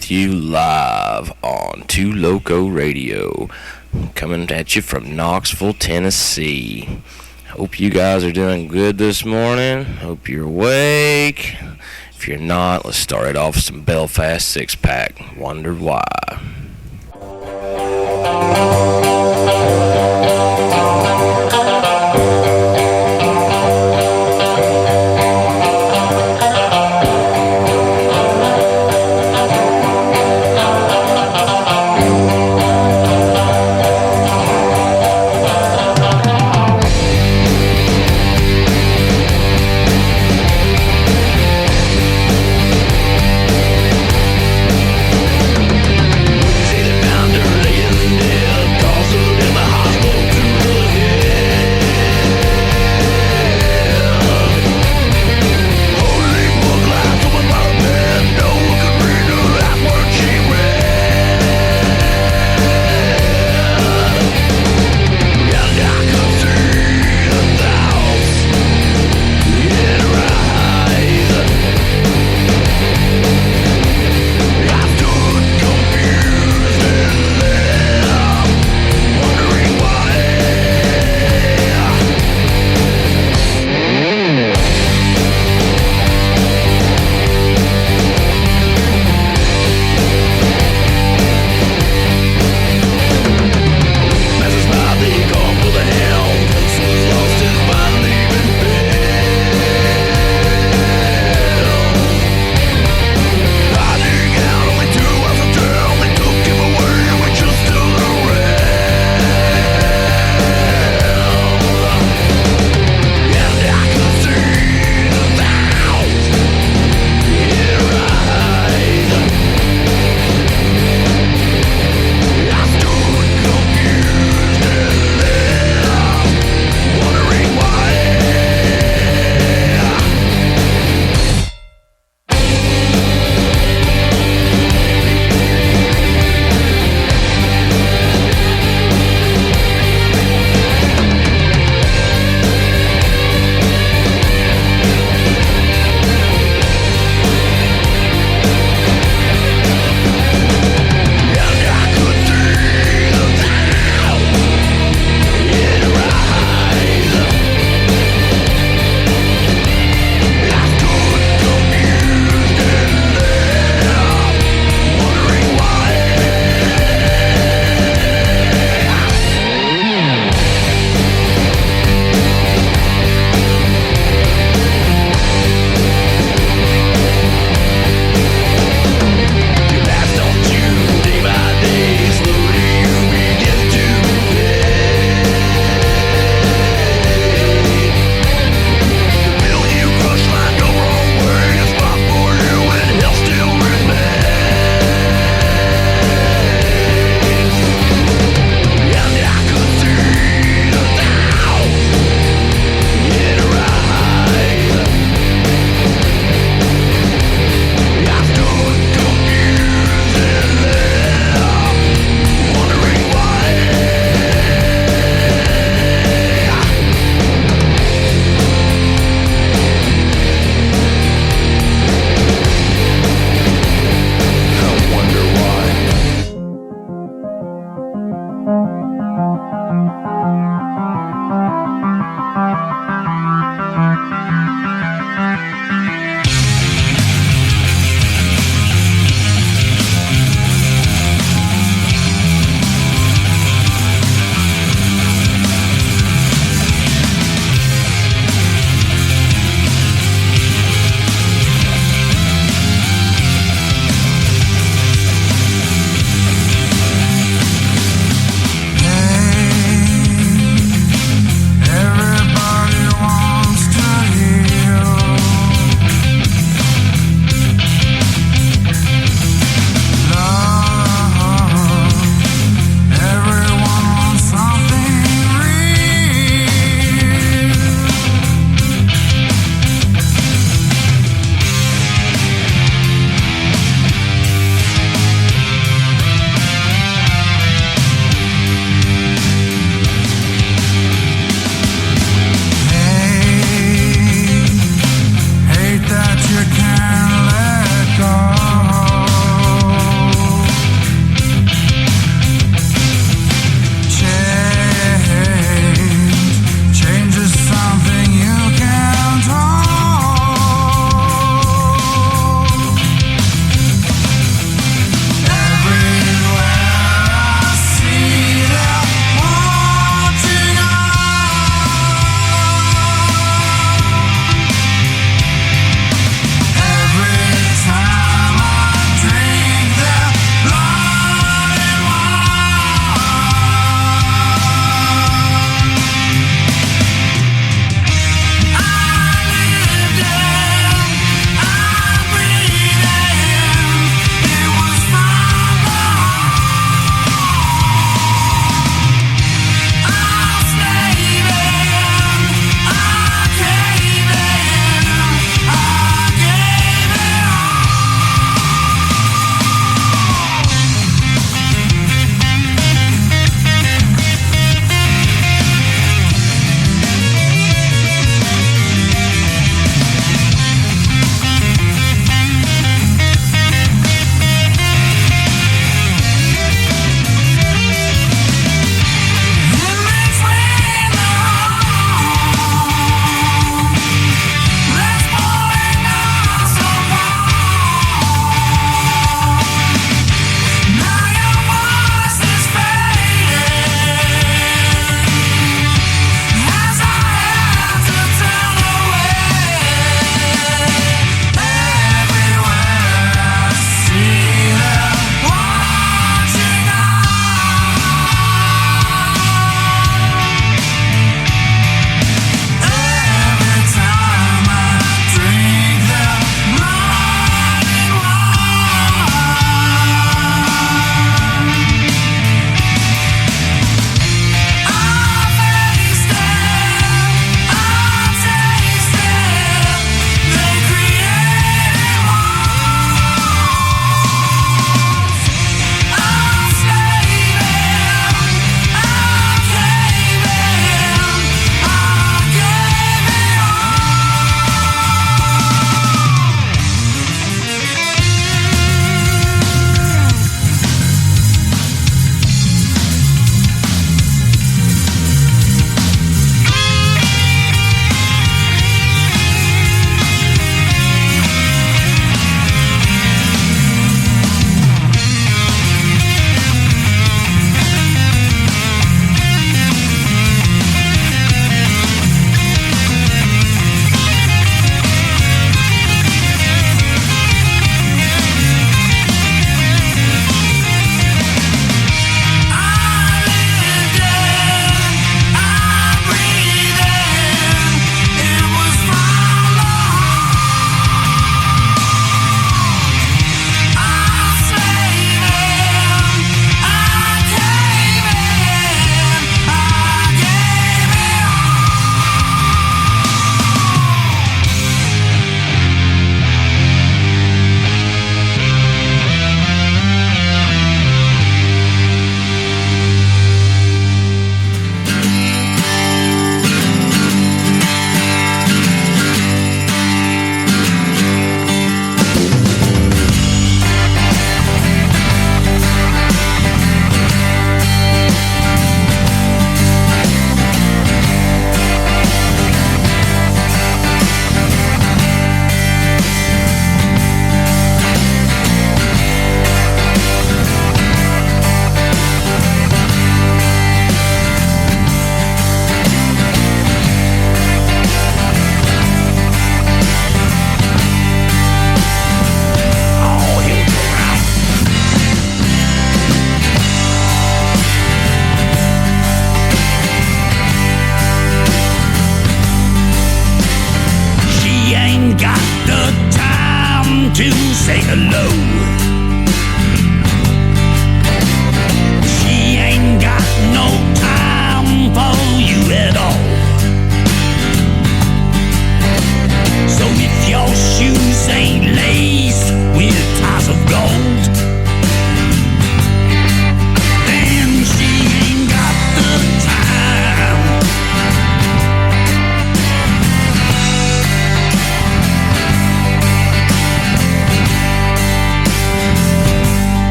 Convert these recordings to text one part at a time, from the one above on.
with you live on Two Loco Radio, coming at you from Knoxville, Tennessee. Hope you guys are doing good this morning. Hope you're awake. If you're not, let's start it off with some Belfast six-pack. Wondered why. See the boundary in the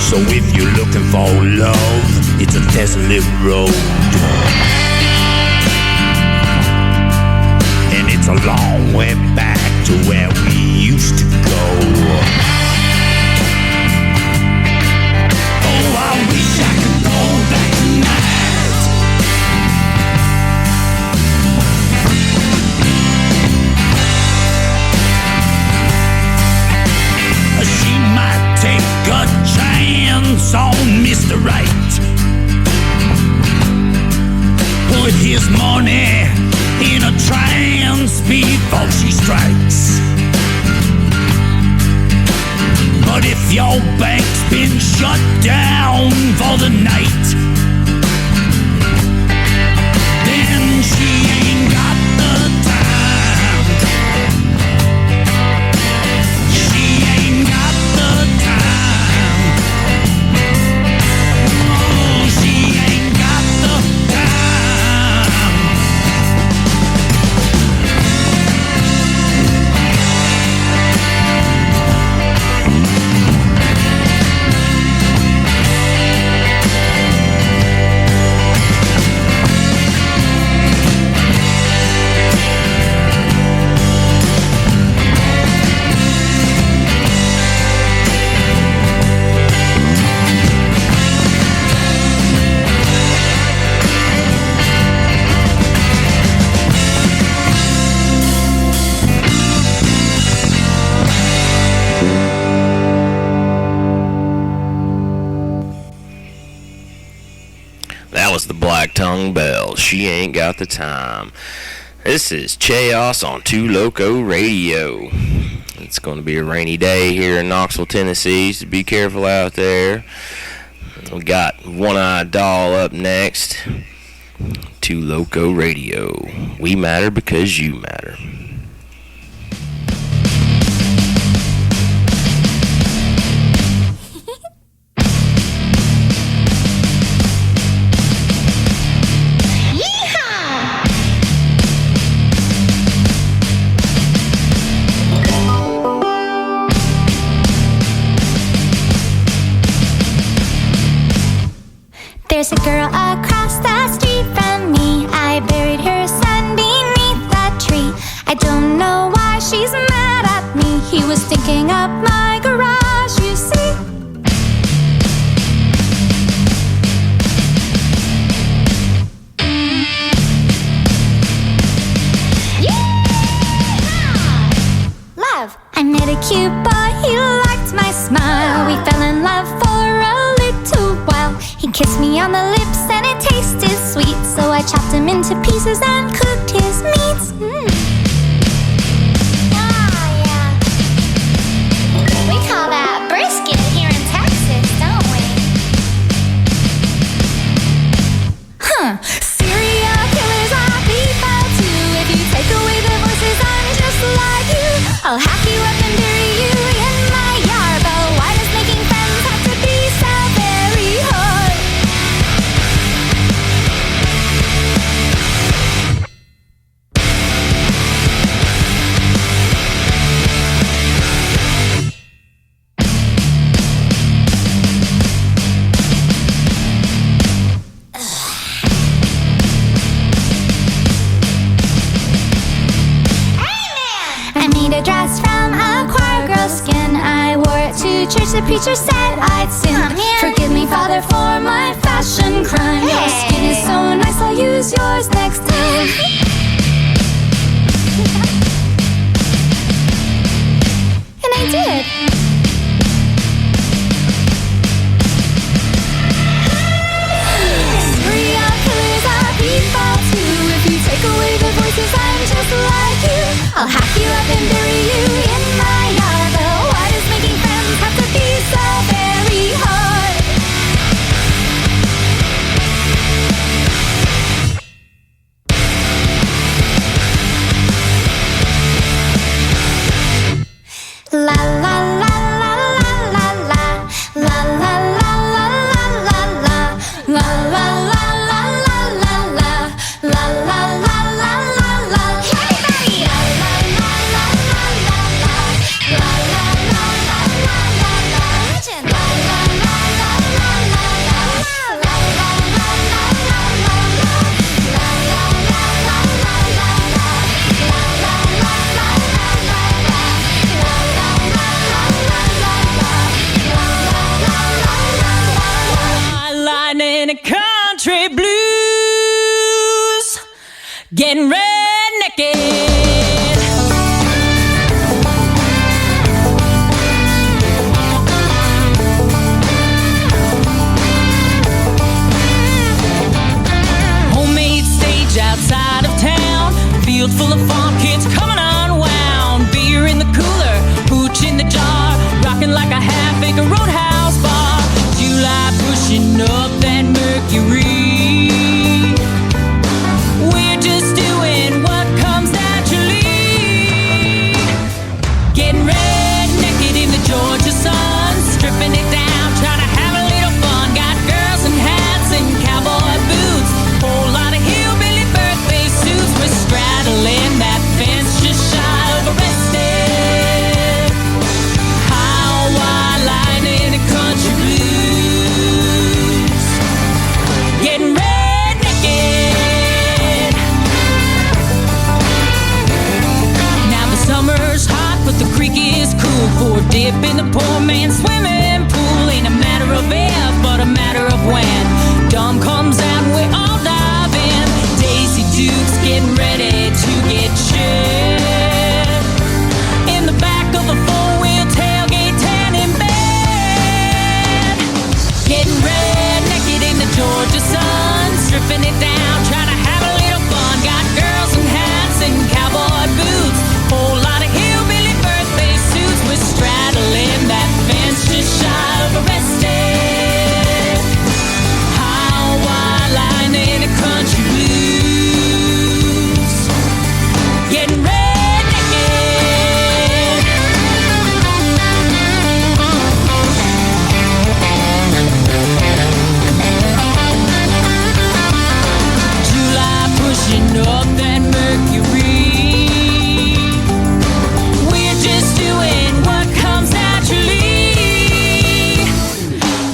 So if you're looking for love, it's a desolate road. And it's a long way back to where we used to go. Oh, I wish I could go back tonight. She might take a chance on Mr. Right. Put his money in a trance before she strikes. But if your bank's been shut down for the night, then she ain't got the time. She ain't got the time. Oh, she ain't got the time. That was the Black Tongue Bell. She ain't got the time. This is Cheos on Two Loco Radio. It's going to be a rainy day here in Knoxville, Tennessee, so be careful out there. We got One-Eyed Doll up next. Two Loco Radio. We matter because you matter. There's a girl across the street from me. I buried her son beneath that tree. I don't know why she's mad at me. He was stinking up my garage, you see. Yeehaw! Love, I met a cute boy, he liked my smile. We fell in love for a little while. He kissed me on the lips and it tasted sweet, so I chopped him into pieces and cooked his meats. Oh, yeah. We call that brisket here in Texas, don't we? Huh. Serial killers are people too. If you take away the voices, I'm just like you. I'll hack you up and bury you in my yard. But why does making friends have to be so very hard? I made a dress from a choir girl's skin. I wore it to church, the preacher said I'd sin. Forgive me, Father, for my fashion crime. Your skin is so nice, I'll use yours next time. And I did. Serial killers are people too. If you take away the voices, I'm just like you. I'll hack you up and bury you in my yard. But why does making friends have to be so very hard? La la la getting red naked. Homemade stage outside of town, field full of farm kids coming unwound. Beer in the cooler, hooch in the jar, rocking like a half-acre roadhouse bar. July pushing up that mercury. We're just doing what comes naturally. Getting red naked in the Georgia sun, stripping it down, trying to have a little fun. Got girls in hats and cowboy boots, whole lot of hillbilly birthday suits. We're straddling that fence just shy of arrested. How wide line in a country blues. Getting red naked. Now the summer's hot, but the creek is cool for a dip in the poor man's swimming pool. Ain't a matter of if, but a matter of when. Dawn comes out and we all dive in. Daisy Duke's getting ready to get chipped. In the back of a four-wheel tailgate, tan in bed. Getting red naked in the Georgia sun, stripping it down, trying to have a little fun. Got girls in hats and cowboy boots, whole lot of hillbilly birthday suits. We're straddling that fence just shy of arrested. How wide line in a country blues. Getting red naked. July pushing up that mercury. We're just doing what comes naturally.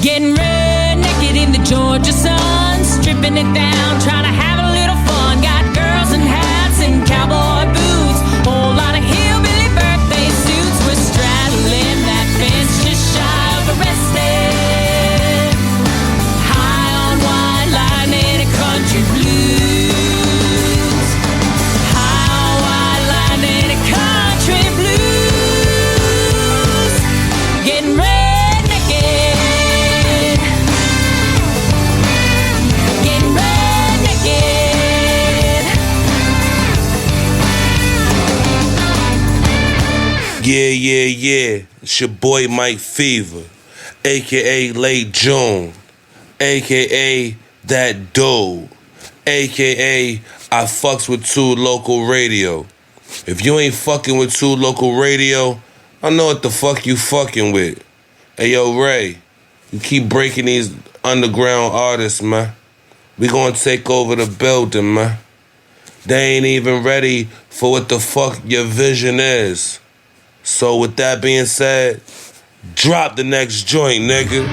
Getting red naked in the Georgia sun, stripping it down, trying to have a little fun. Got girls in hats and cowboy boots, whole lot of hillbilly birthday suits. We're straddling that fence just shy of arrested. High on wide line in a country blues. High wide line in a country blues. Getting red naked. Getting red naked. Yeah. It's your boy Mike Fever, aka Late June, aka That Dude, aka I fucks with 2 Local Radio. If you ain't fucking with 2 Local Radio, I know what the fuck you fucking with. Hey yo, Ray, you keep breaking these underground artists, man. We gonna take over the building, man. They ain't even ready for what the fuck your vision is. So with that being said, drop the next joint, nigga.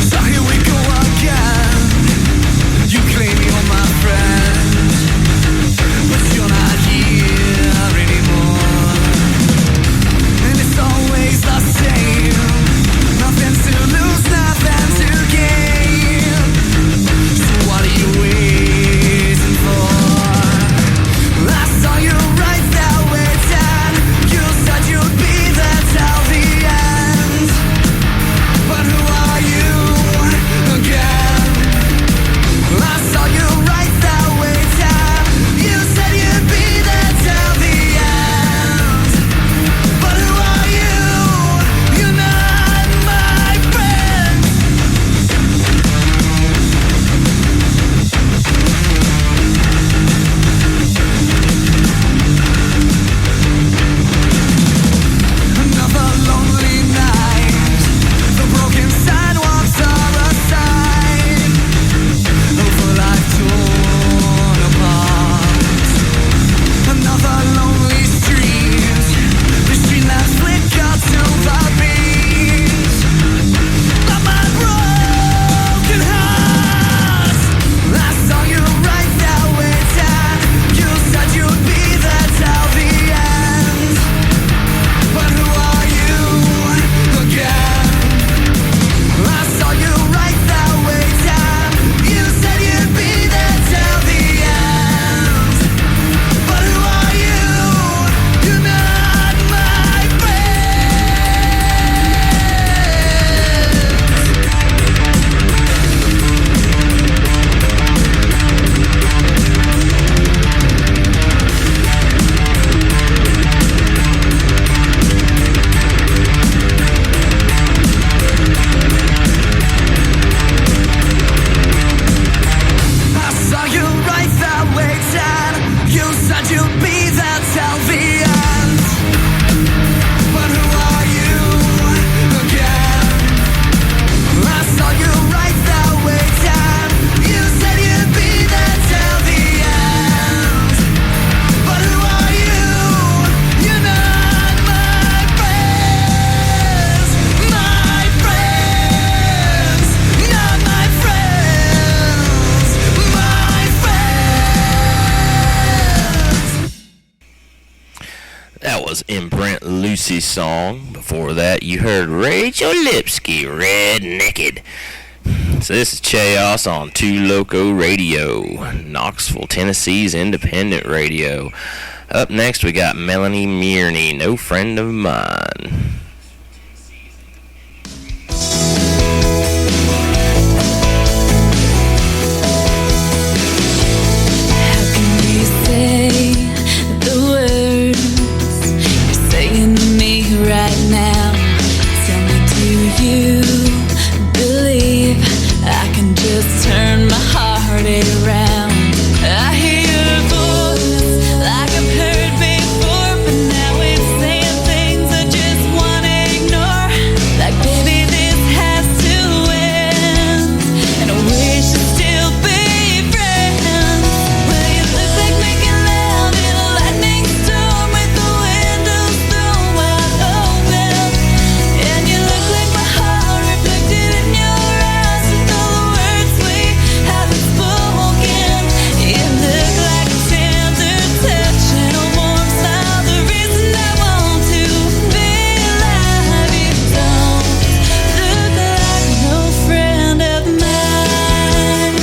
So here we go again. You claim you're my friend, but you're not Lucy song. Before that, you heard Rachel Lipsky, Red Naked. So this is Cheos on Two Loco Radio, Knoxville, Tennessee's independent radio. Up next, we got Melanie Mearney, No Friend of Mine. Right now, tell me, do you believe I can just turn my heart around? I hear your voice like I've heard before, but now it's saying things I just wanna ignore. Like, baby, this has to end, and we should still be friends. Well, you look like making love in a lightning storm with the windows thrown wide open, and you look like my heart reflected in your eyes with all the words we haven't spoken. You look like a tender touch and a warm smile, the reason I want to be alive. You don't look like no friend of mine.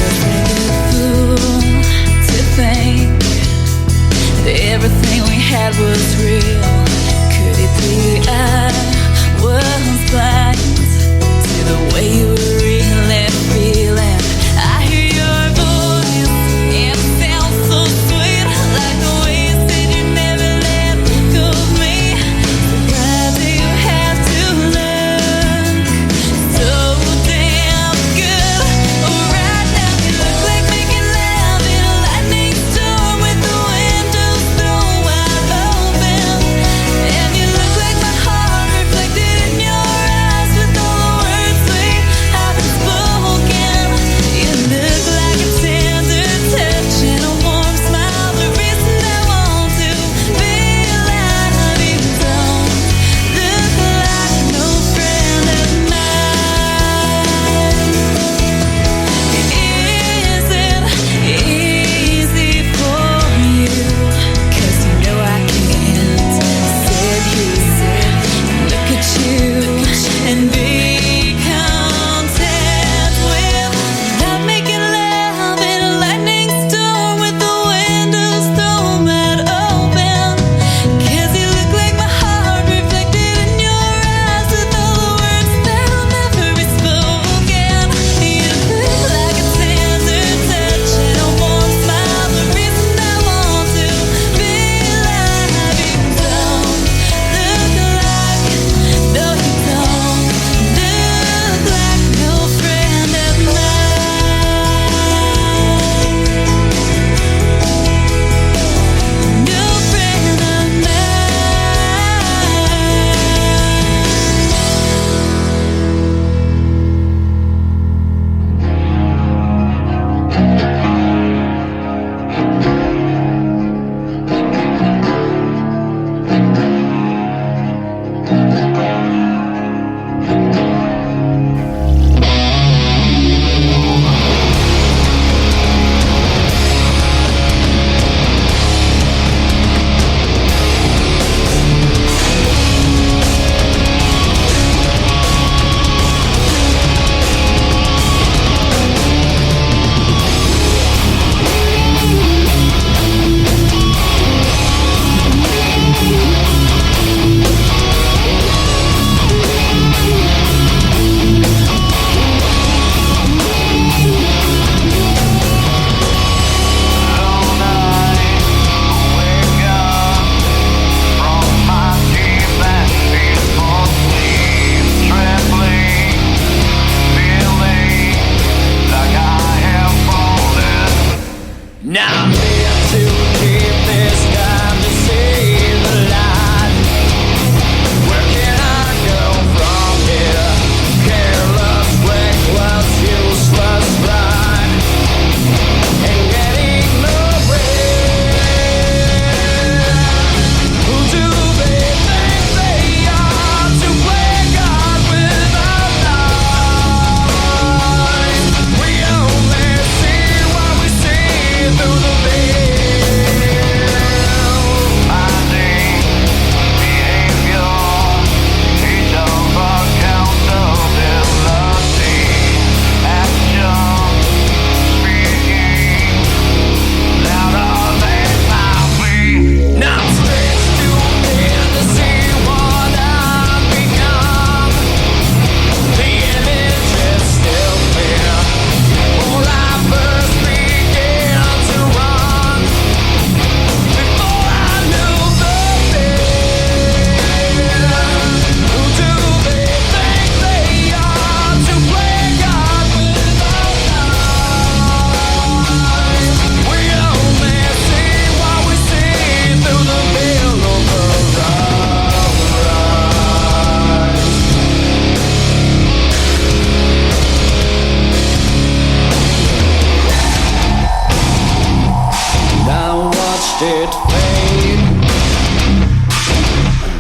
Was I a fool to think that everything we had was real? Could it be I was blind to the way you were really feeling? I hear your voice and it sounds so sweet, like the way you said you never let go of me. So why do you have to look so damn good? Right now you look like making love in a lightning storm with the windows thrown wide open, and you look like my heart reflected in your eyes with all the words we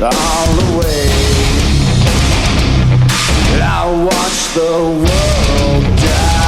all the way. I'll watch the world die.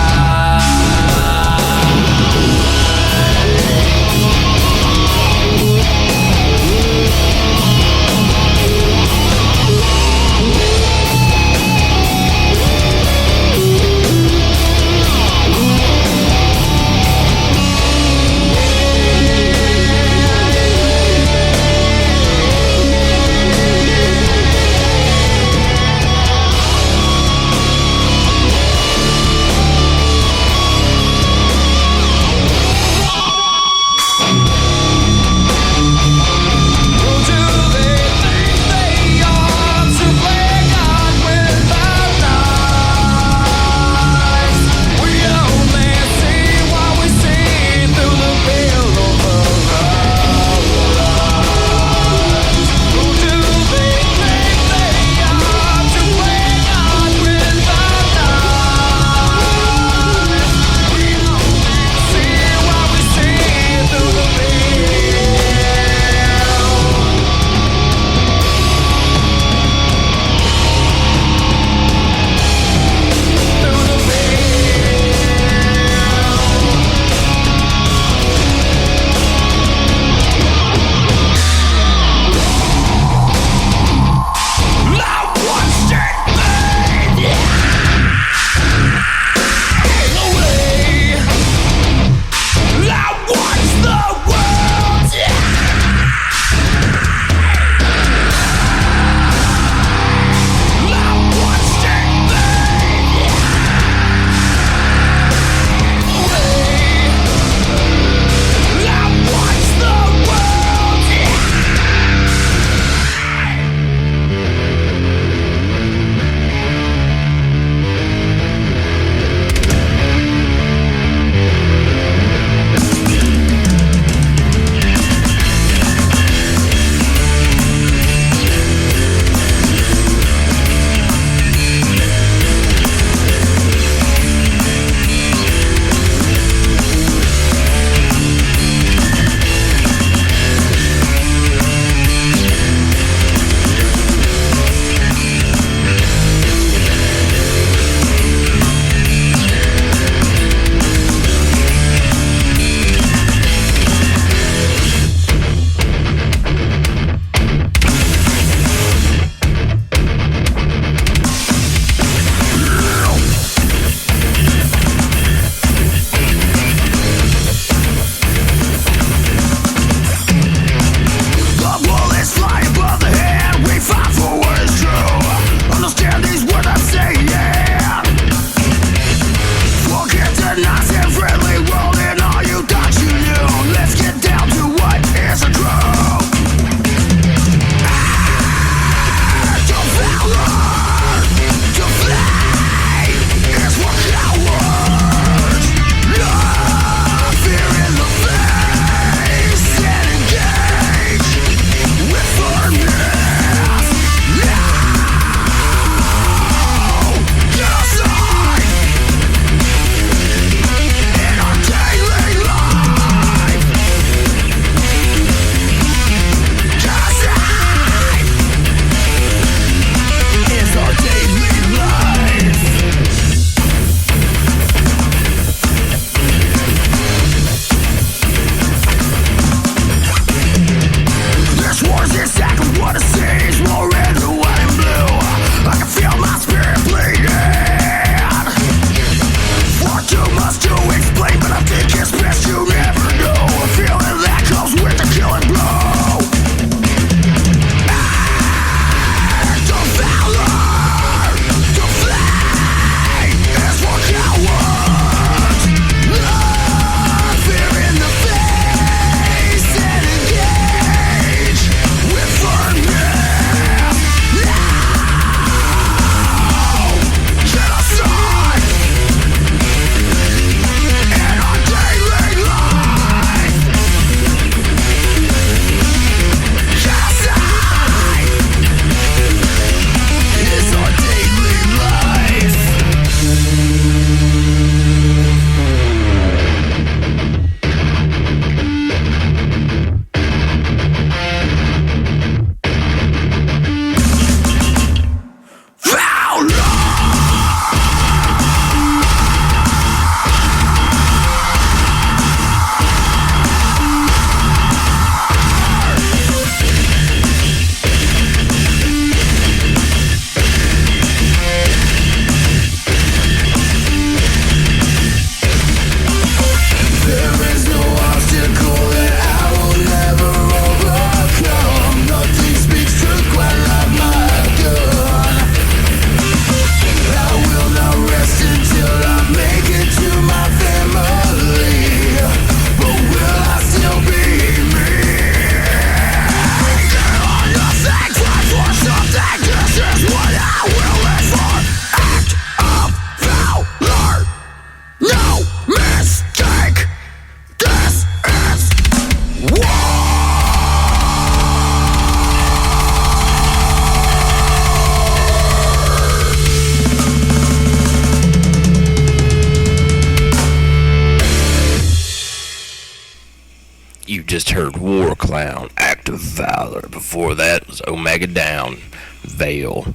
just heard War Clown, Act of Valor. Before that was Omega Down, Veil.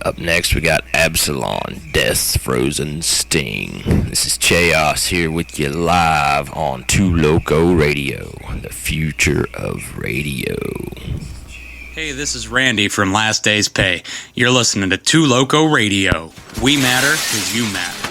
Up next we got Absalon, Death's Frozen Sting. This is Cheos here with you live on Too Loco Radio, the future of radio. Hey, this is Randy from Last Day's Pay. You're listening to Too Loco Radio. We matter because you matter.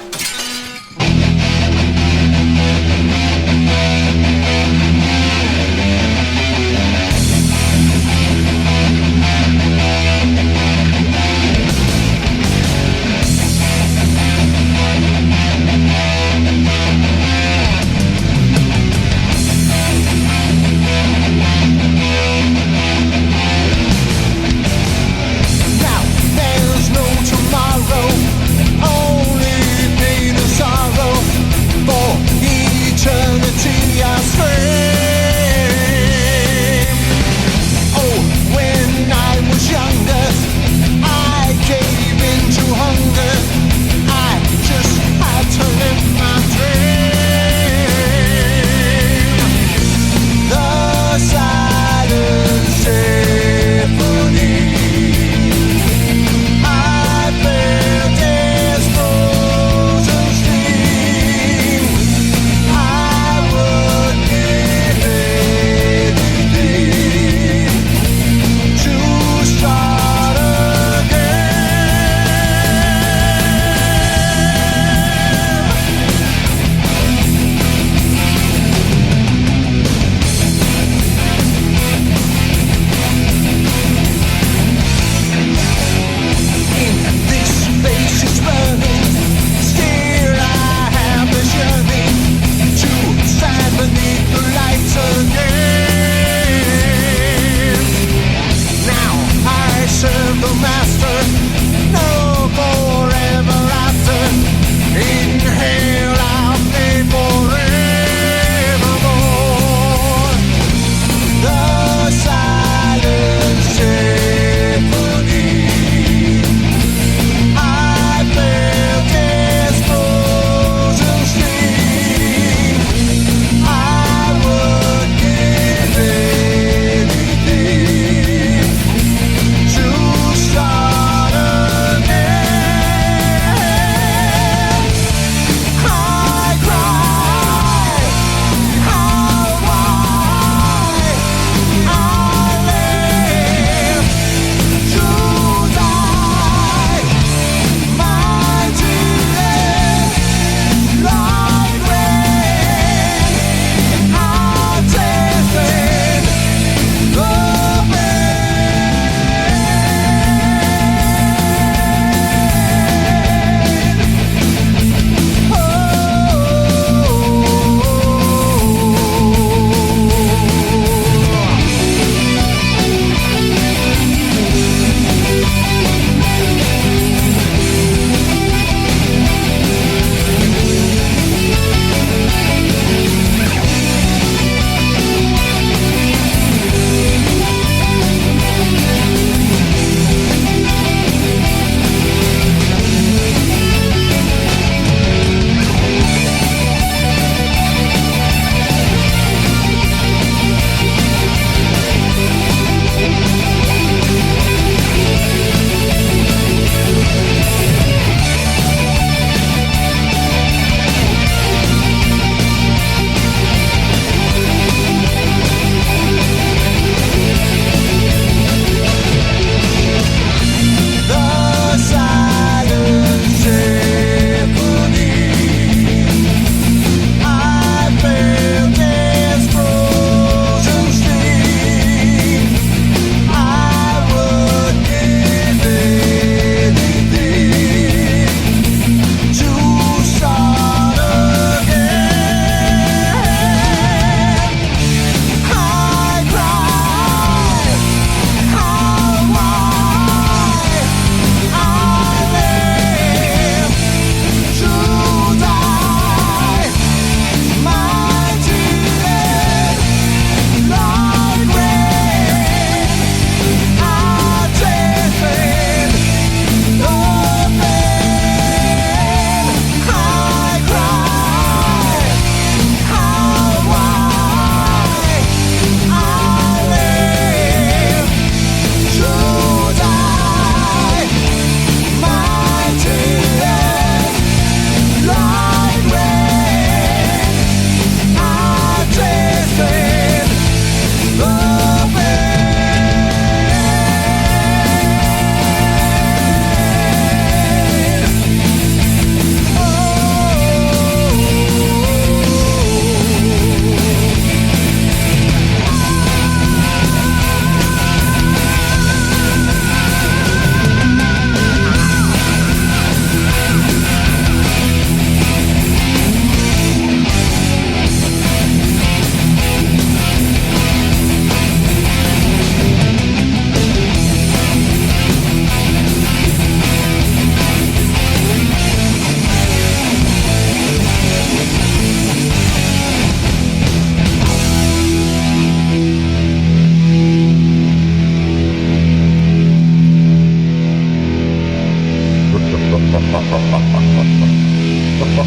Now there's no tomorrow, only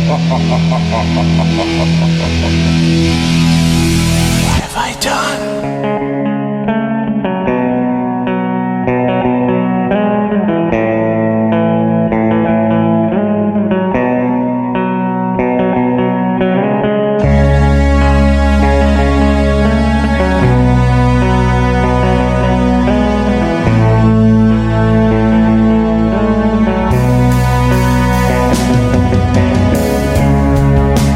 What have I done?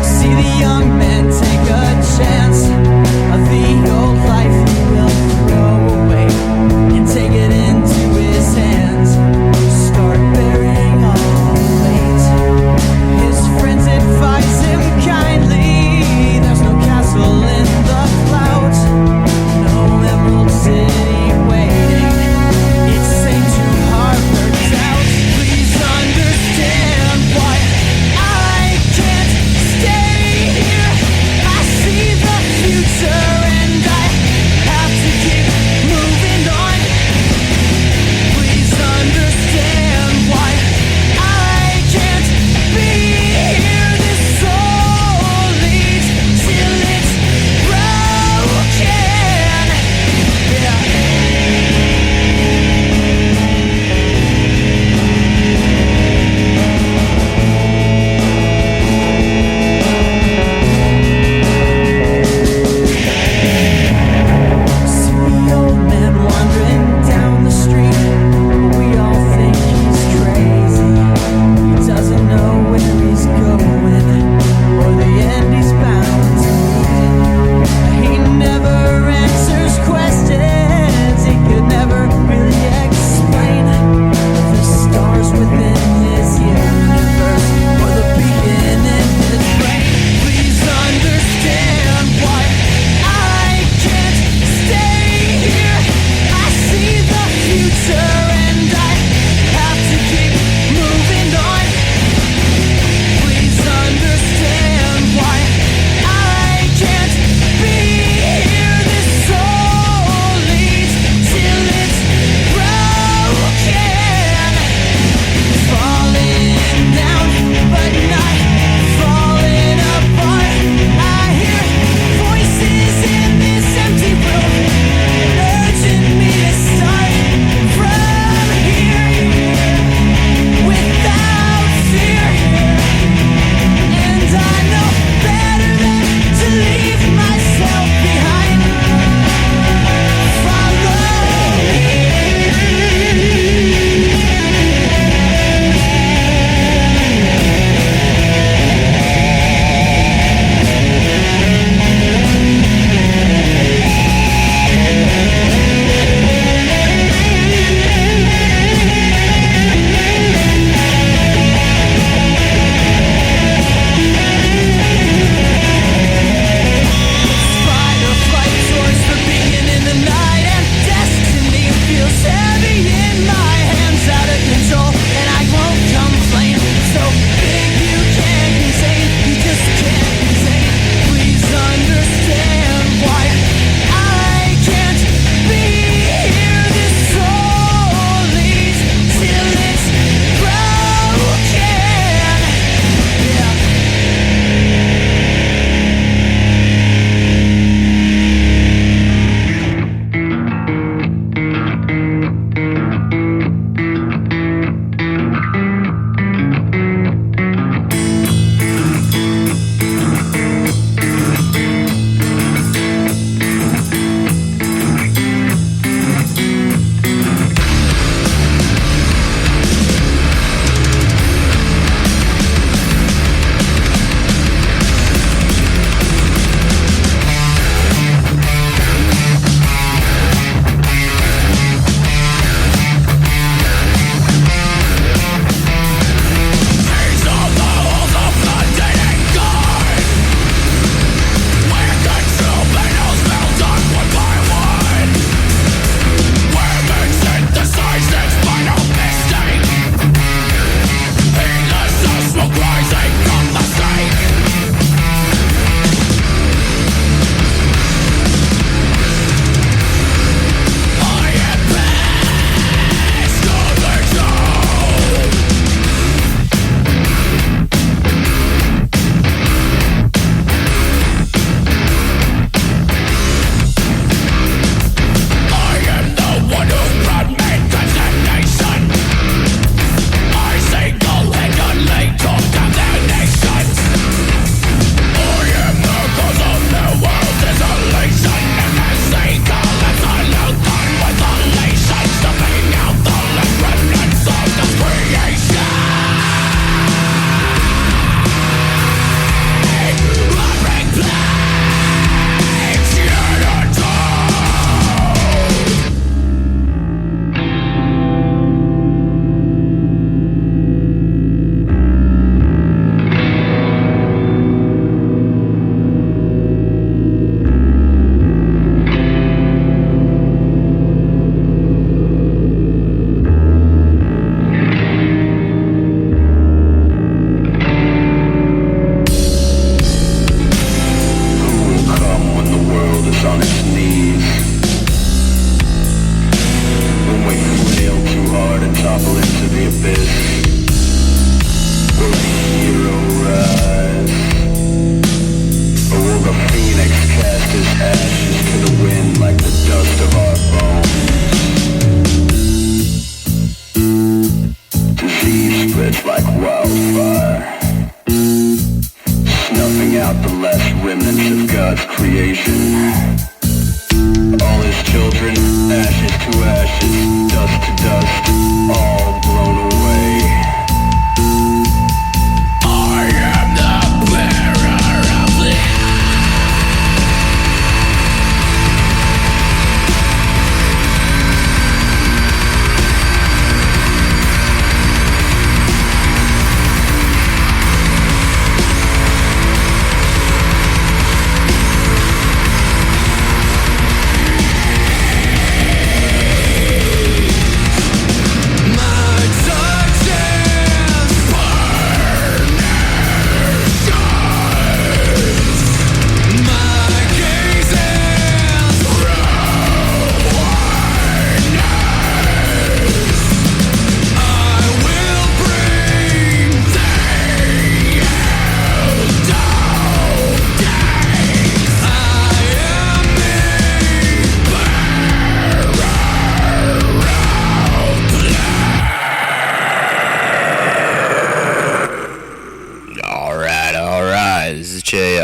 See the young men take a chance.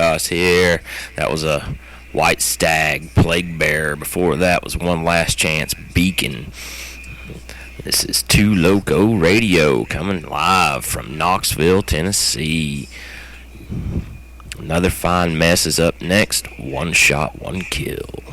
Cheos here. That was a White Stag, Plague Bear. Before that was One Last Chance, Beacon. This is Two Loco Radio, coming live from Knoxville, Tennessee. Another Fine Mess is up next. One Shot, One Kill.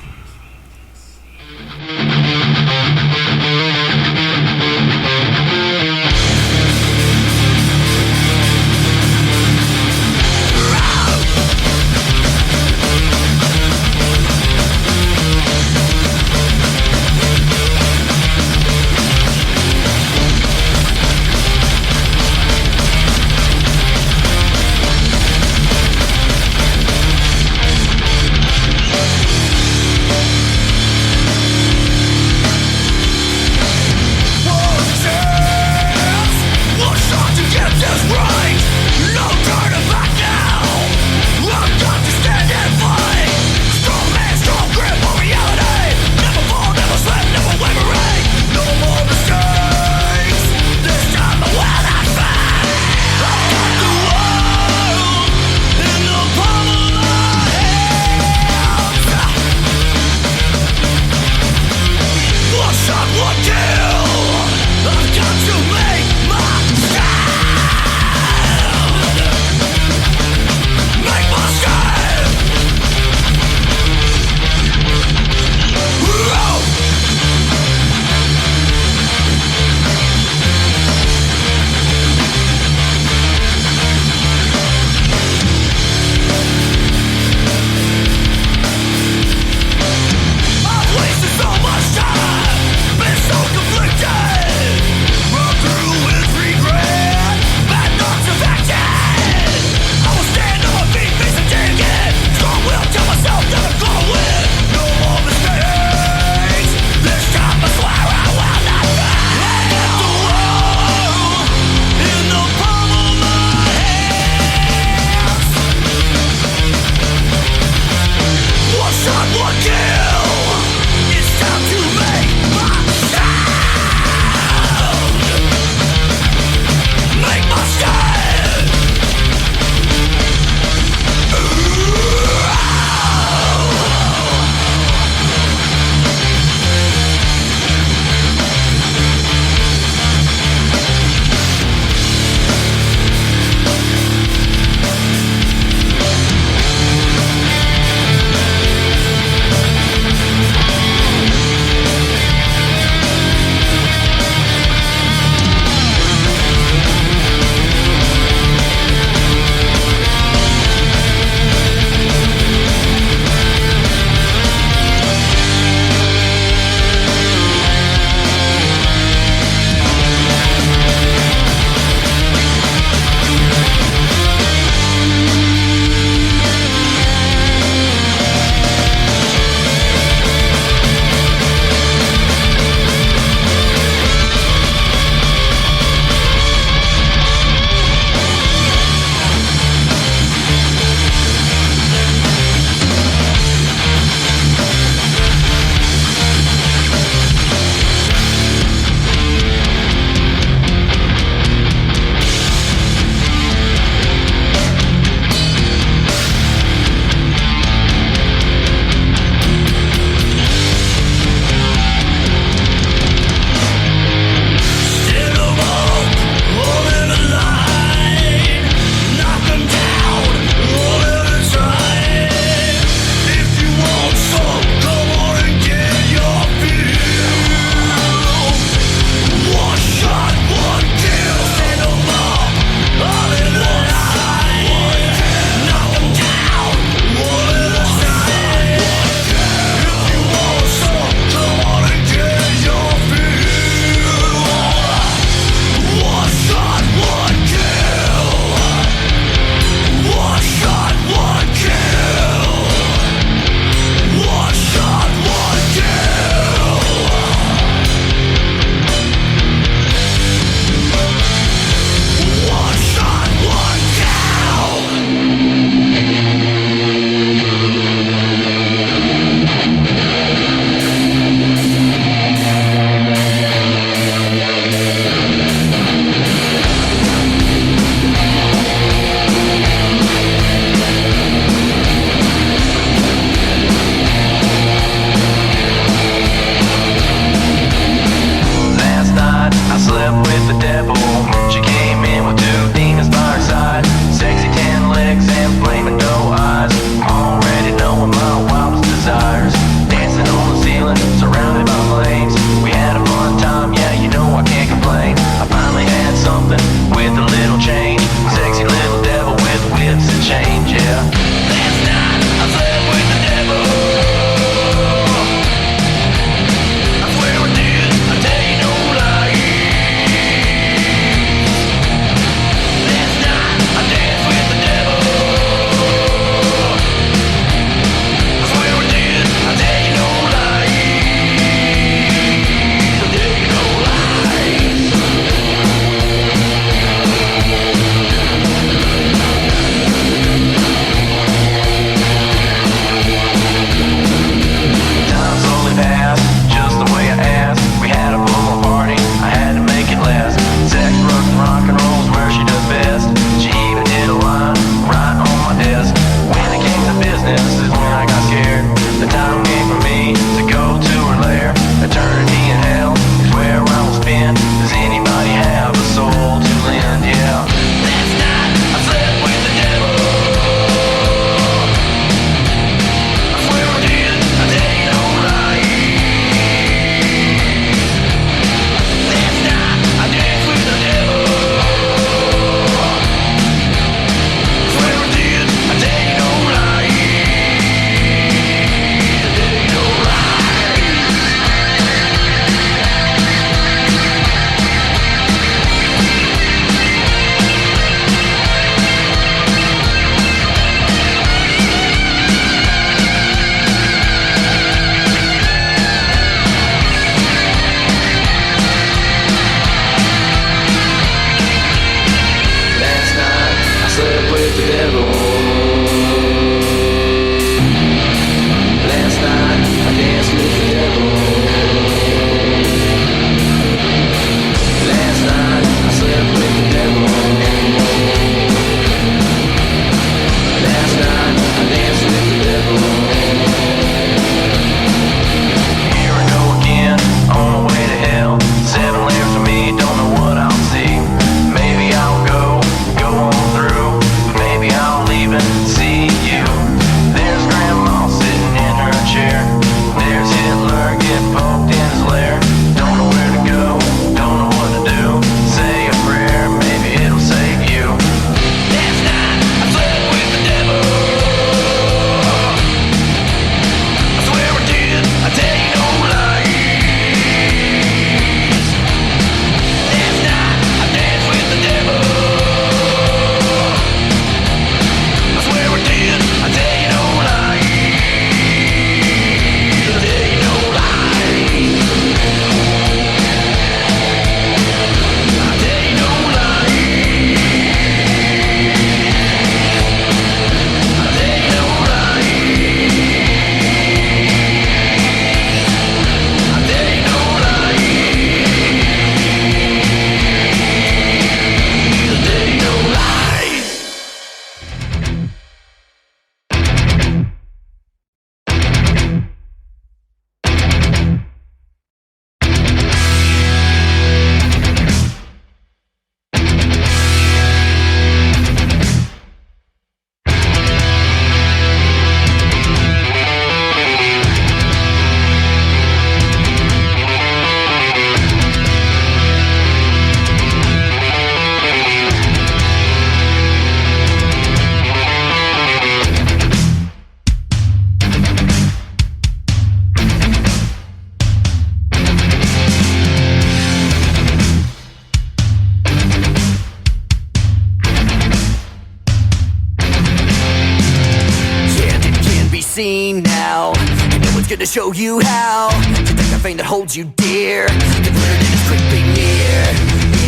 gonna show you how to take the thing that holds you dear, convert it into creeping near,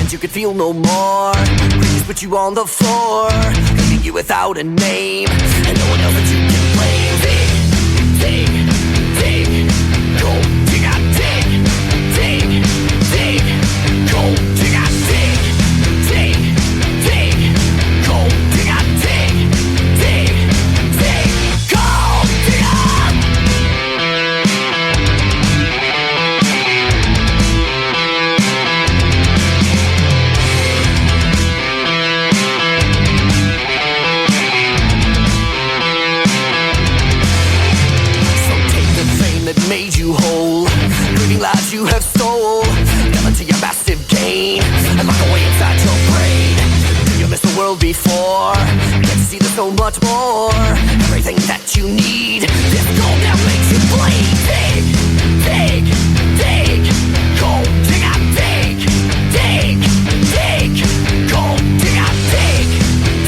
and you can feel no more. Creatures put you on the floor, leaving you without a name, and no one else that you can blame. Dig, dig, dig, go dig out, dig, dig, dig, go dig out, dig, dig, dig, go dig out, dig, dig, dig, go dig out. That made you whole, living lives you have stole, fell into your massive gain, and lock away inside your brain. You missed the world before, get to see there's so much more. Everything that you need, this gold now makes you bleed. Dig, dig, dig, go dig out, dig, dig, dig, go dig out, dig,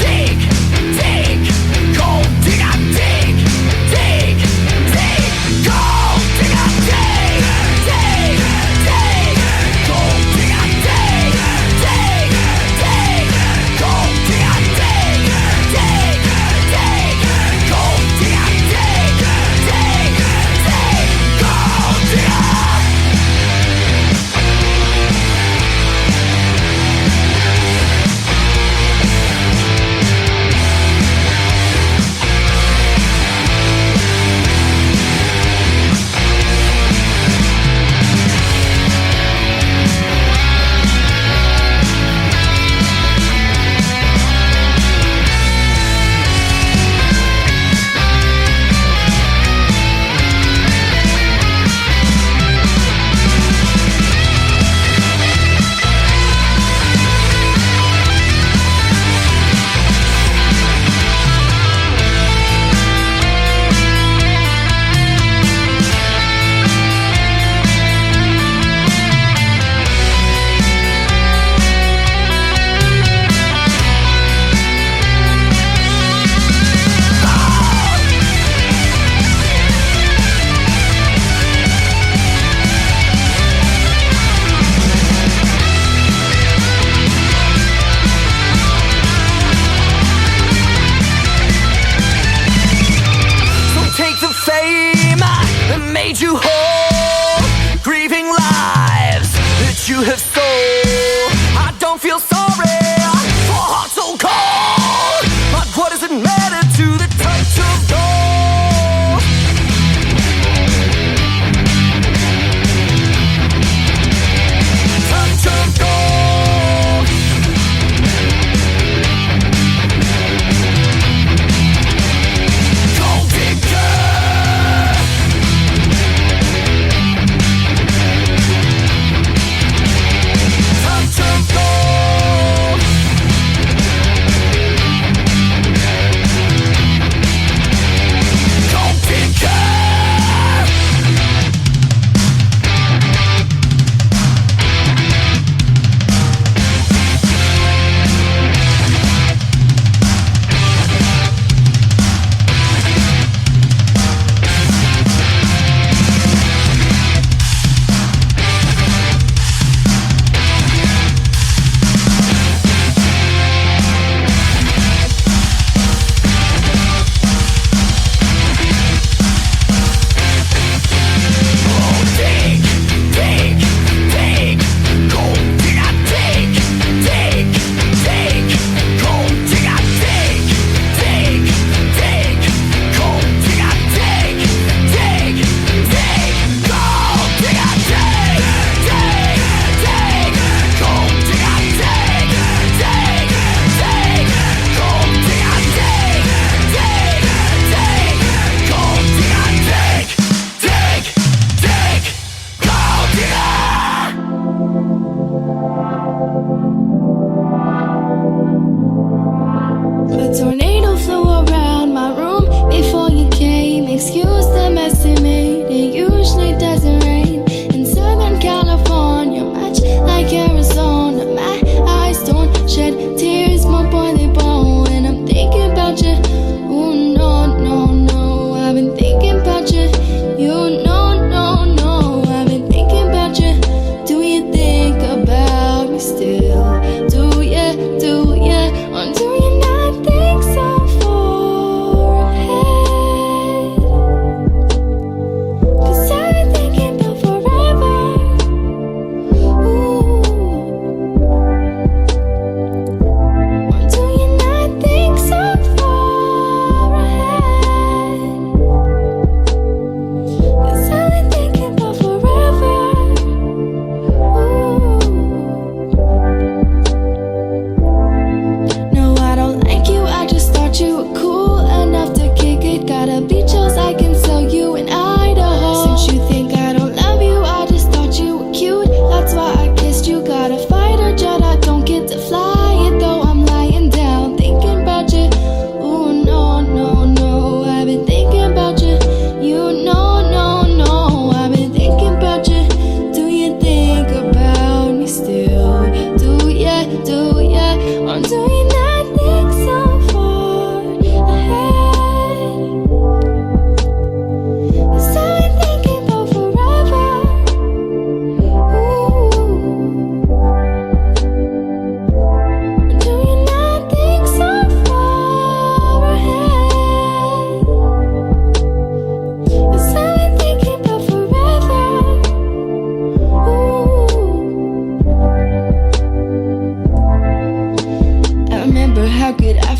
dig, dig, go dig out, dig, dig, dig, go. Made you whole, grieving lives that you have stole. I don't feel sorry for hearts so cold, but what does it matter to the touch of gold? Touch of gold. Gold digger.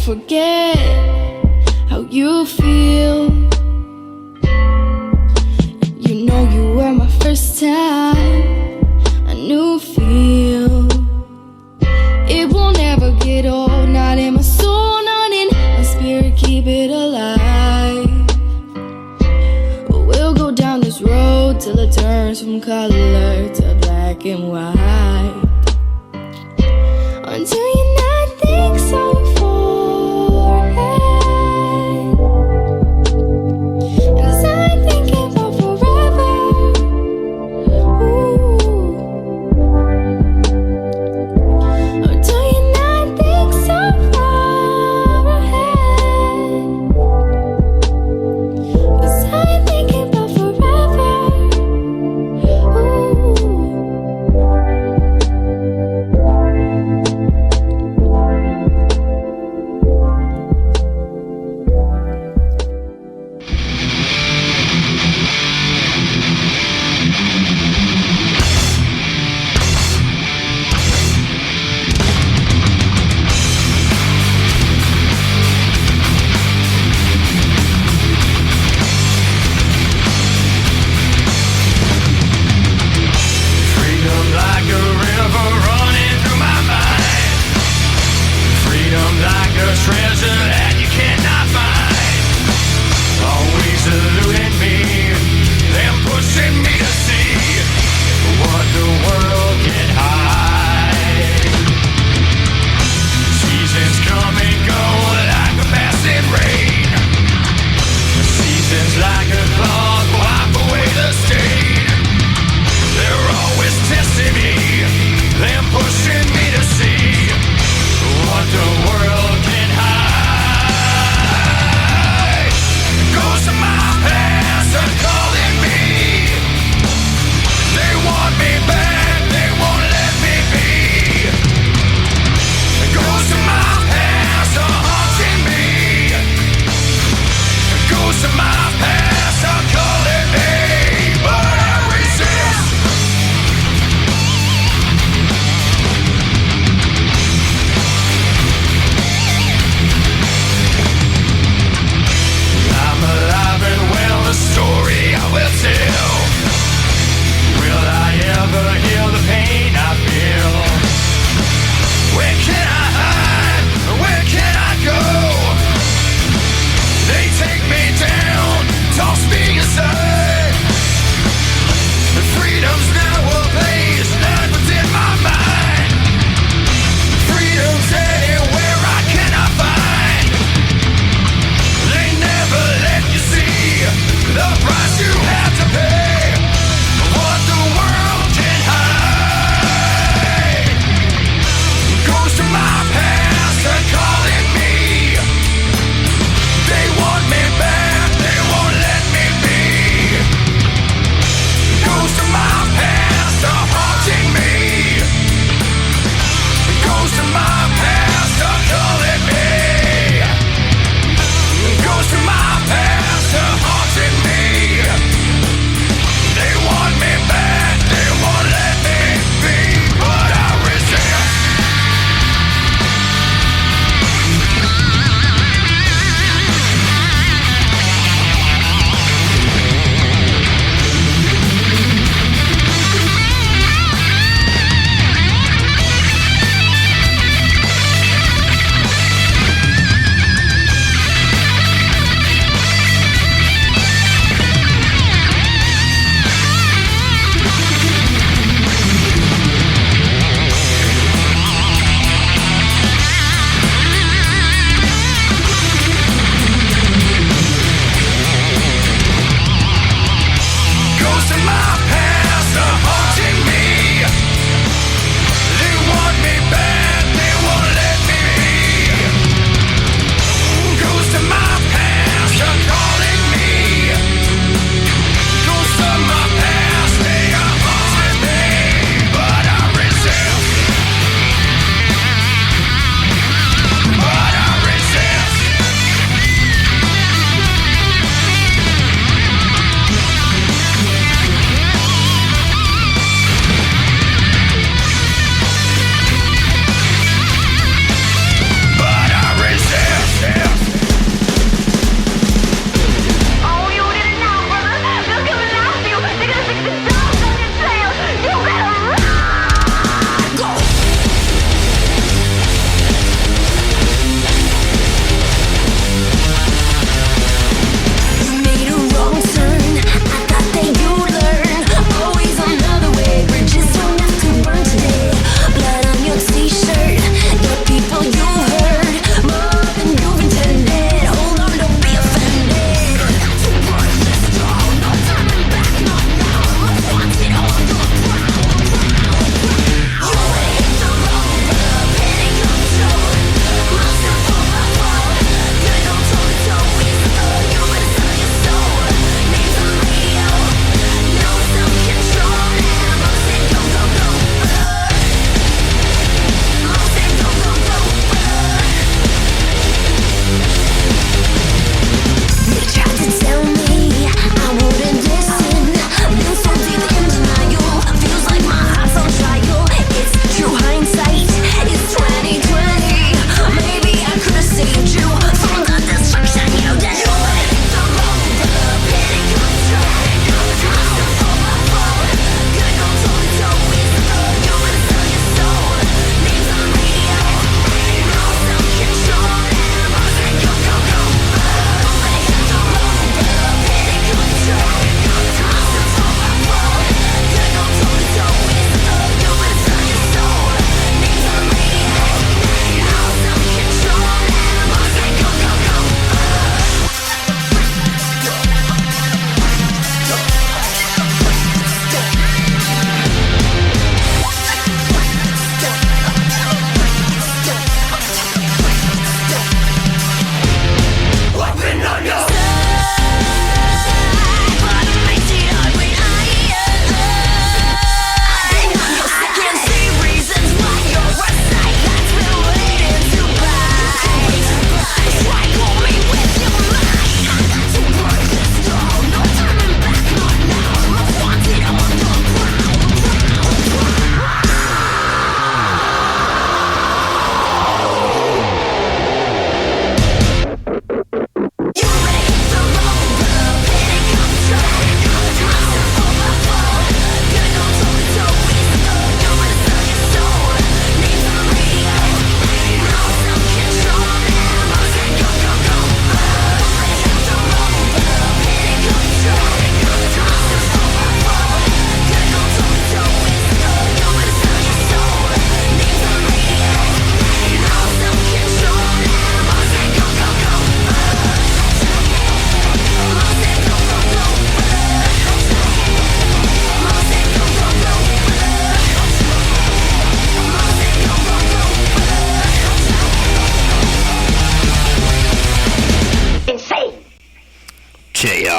forget how you feel. You know you were my first time, a new feel. It will never get old, not in my soul, not in my spirit, keep it alive. We'll go down this road till it turns from color to black and white. Until you not think so far ahead. And I'm thinking about forever. Ooh. Until you not think so far ahead. 'Cause I'm thinking about forever. Ooh.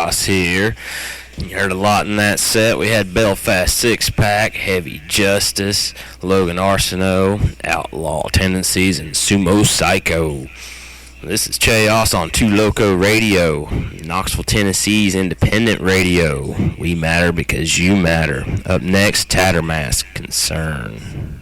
Cheos here. You heard a lot in that set. We had Belfast Six Pack, Heavy Justice, Logan Arsenault, Outlaw Tendencies, and Sumo Psycho. This is Cheos on Two Loco Radio, Knoxville, Tennessee's independent radio. We matter because you matter. Up next, Tattermask Concern.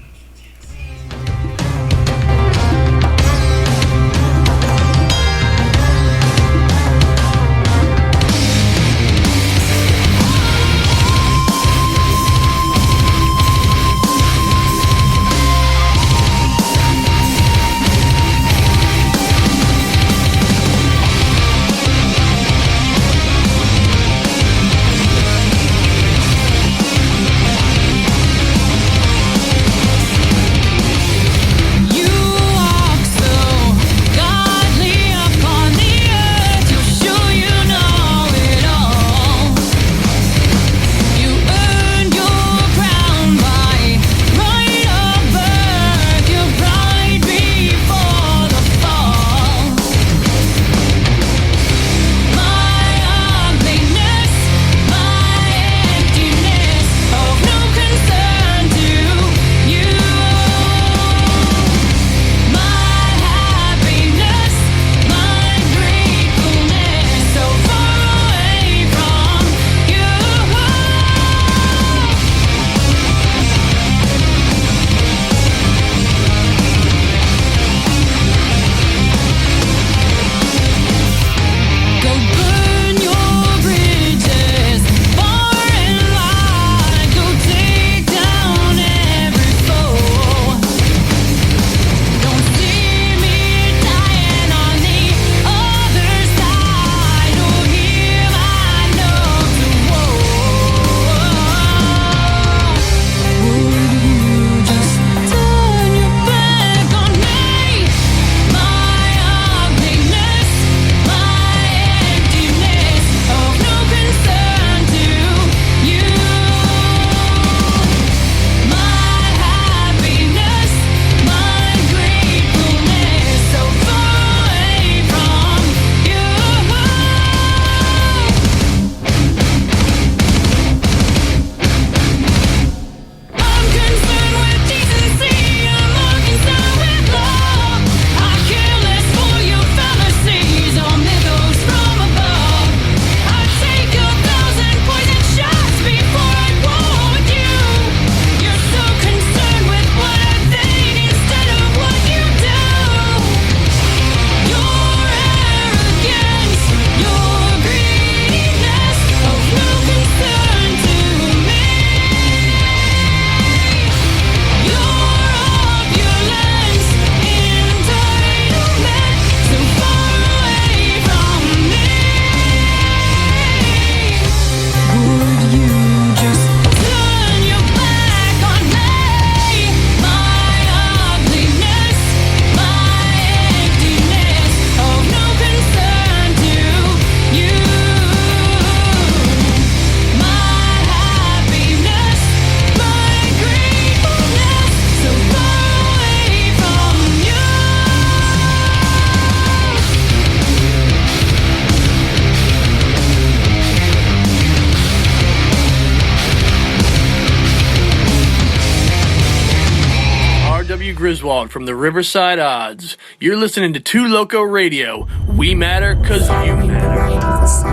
Griswold from the Riverside Odds. You're listening to Two Loco Radio. We matter because you matter. Yes.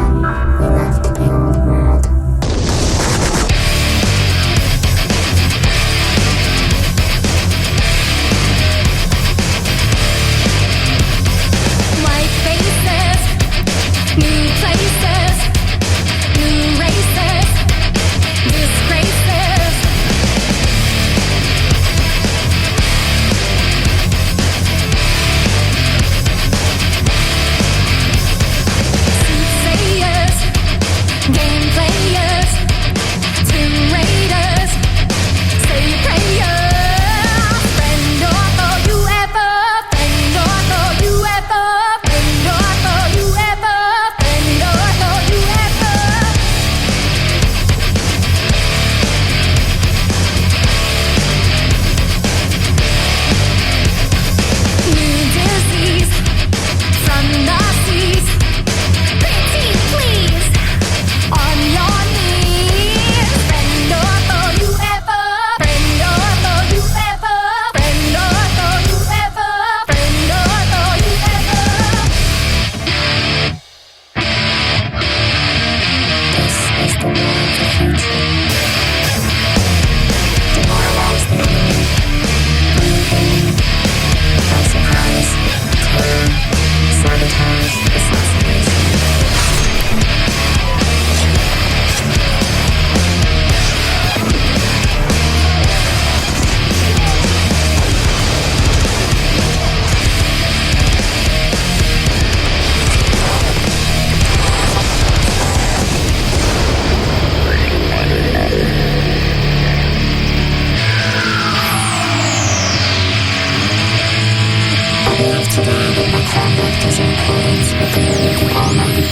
today that my conduct is in plans with the whole planet.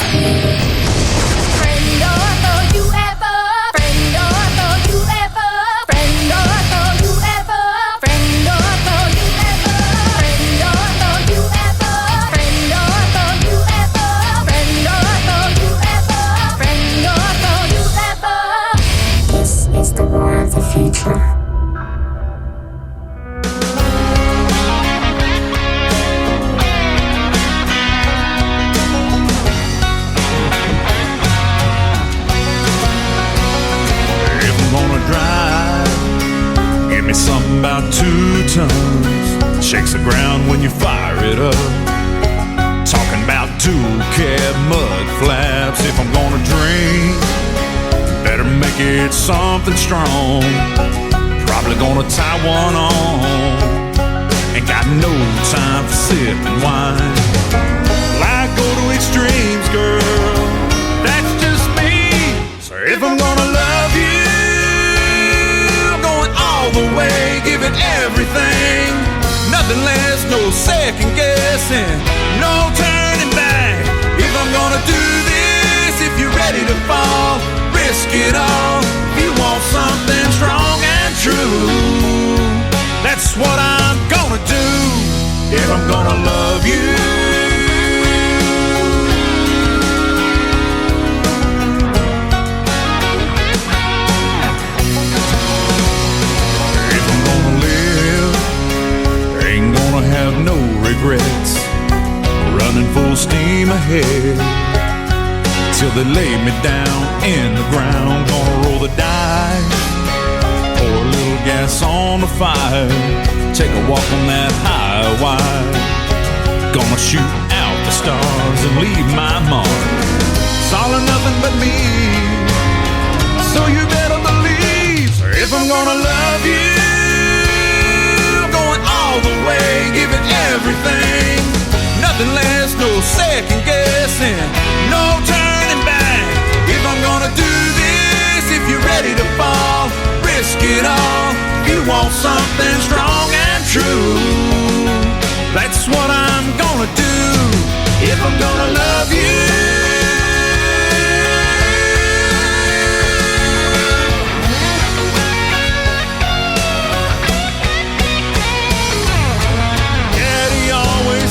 Friend or foe you ever, friend or foe you ever, friend or foe you ever, friend or foe you ever, friend or foe you ever, friend or foe you ever, friend or foe you ever, friend or foe you ever. This is the war of the future. Give me something about 2 tons. Shakes the ground when you fire it up. Talking about 2-cab mud flaps. If I'm gonna drink, better make it something strong. Probably gonna tie one on. Ain't got no time for sipping wine. Like go to extremes, girl. That's just me. So if I'm gonna love you, all the way, give it everything. Nothing less, no second guessing, no turning back. If I'm gonna do this, if you're ready to fall, risk it all. If you want something strong and true, that's what I'm gonna do. If I'm gonna love you, have no regrets, running full steam ahead till they lay me down in the ground. Gonna roll the dice, pour a little gas on the fire, take a walk on that high wire. Gonna shoot out the stars and leave my mark. It's all or nothing but me, so you better believe. If I'm gonna love you, all the way, give it everything. Nothing less, no second guessing, no turning back. If I'm gonna do this, if you're ready to fall, risk it all. If you want something strong and true, that's what I'm gonna do. If I'm gonna love you,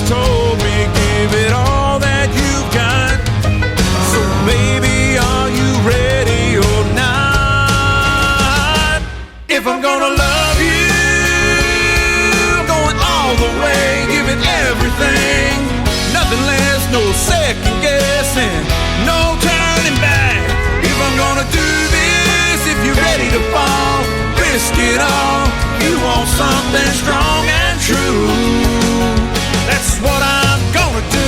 told me give it all that you've got. So baby, are you ready or not? If I'm gonna love you, I'm going all the way, give it everything. Nothing less, no second guessing, no turning back. If I'm gonna do this, if you're ready to fall, risk it all. You want something strong and true, that's what I'm gonna do.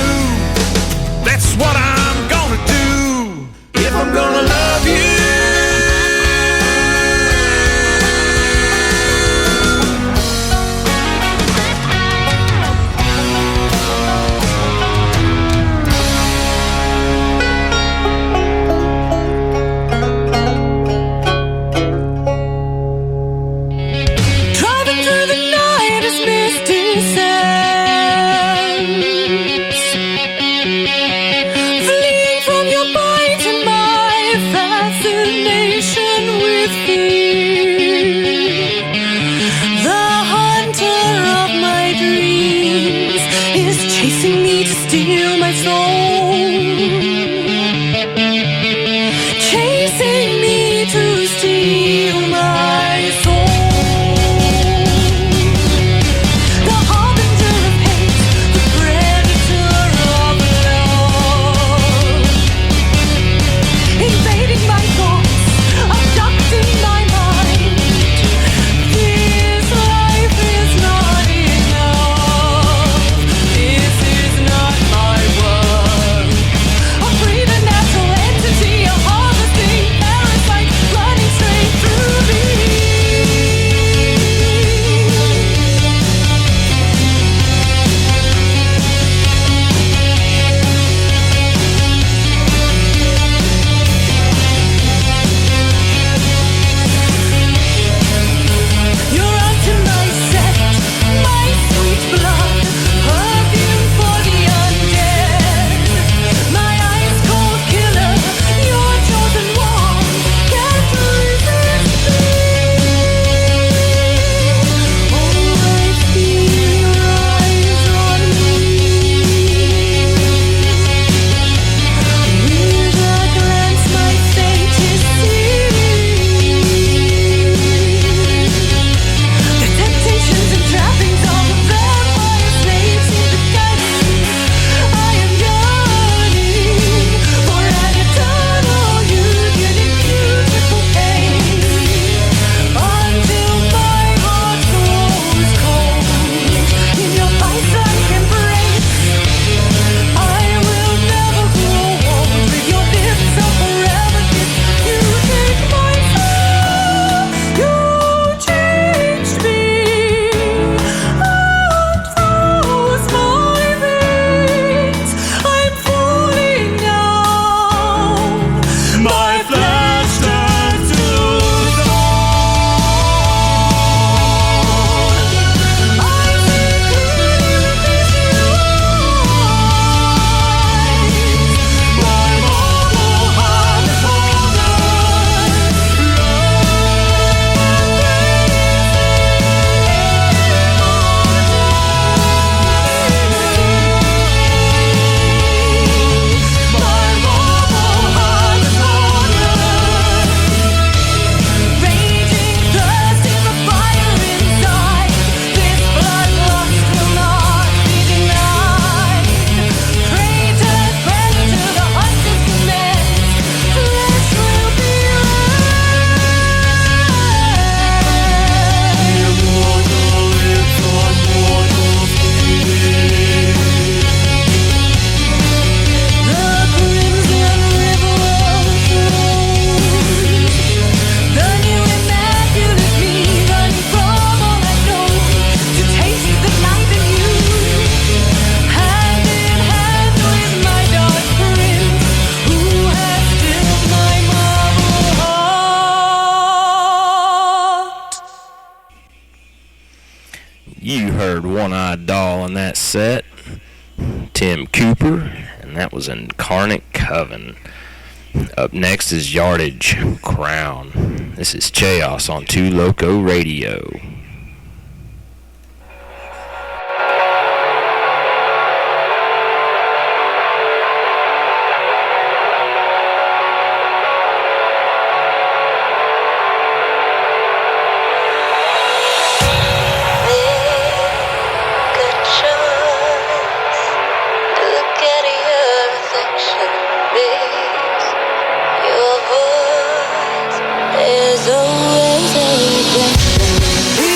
That's what I'm gonna do. If I'm gonna love you, driving through the night. You heard One-Eyed Doll in that set, Tim Cooper, and that was Incarnate Coven. Up next is Yardage, Crown. This is Cheos on 2 Loco Radio. There's always a reflection.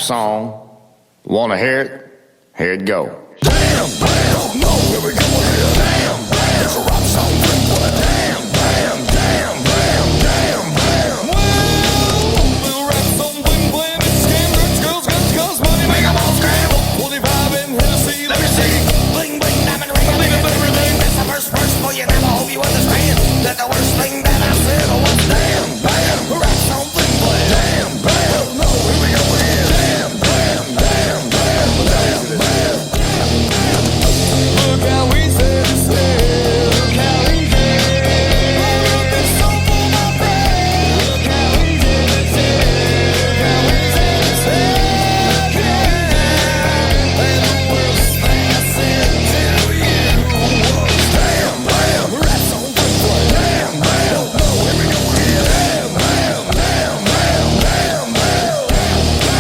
song. Wanna hear it? Here it go. Damn, bam, no, here we go again. Damn, bam, it's a rap song. Damn, bam, damn, bam, damn, bam. Well, rap song, bling, bling, it's game, rich girls, guns, guns, money, make 'em all scramble. 45 in Tennessee, let me see. Bling, bling, diamond ring, I believe in everything. That's the first verse, boy, you never hope you understand. That the worst thing that I said was damn, bam, rap song, bling, bling. Damn, bam, no, here we go again. Damn, bam, damn, bam, damn, bam. Look how we set sail. Look how we did. Wrote this song for my friend. Look how we did it. Look how we set sail. Yeah. And the worst thing I said to you was damn, bam, rats on the floor. Damn, bam, no, here we go again. Damn, bam, damn, bam, damn, bam.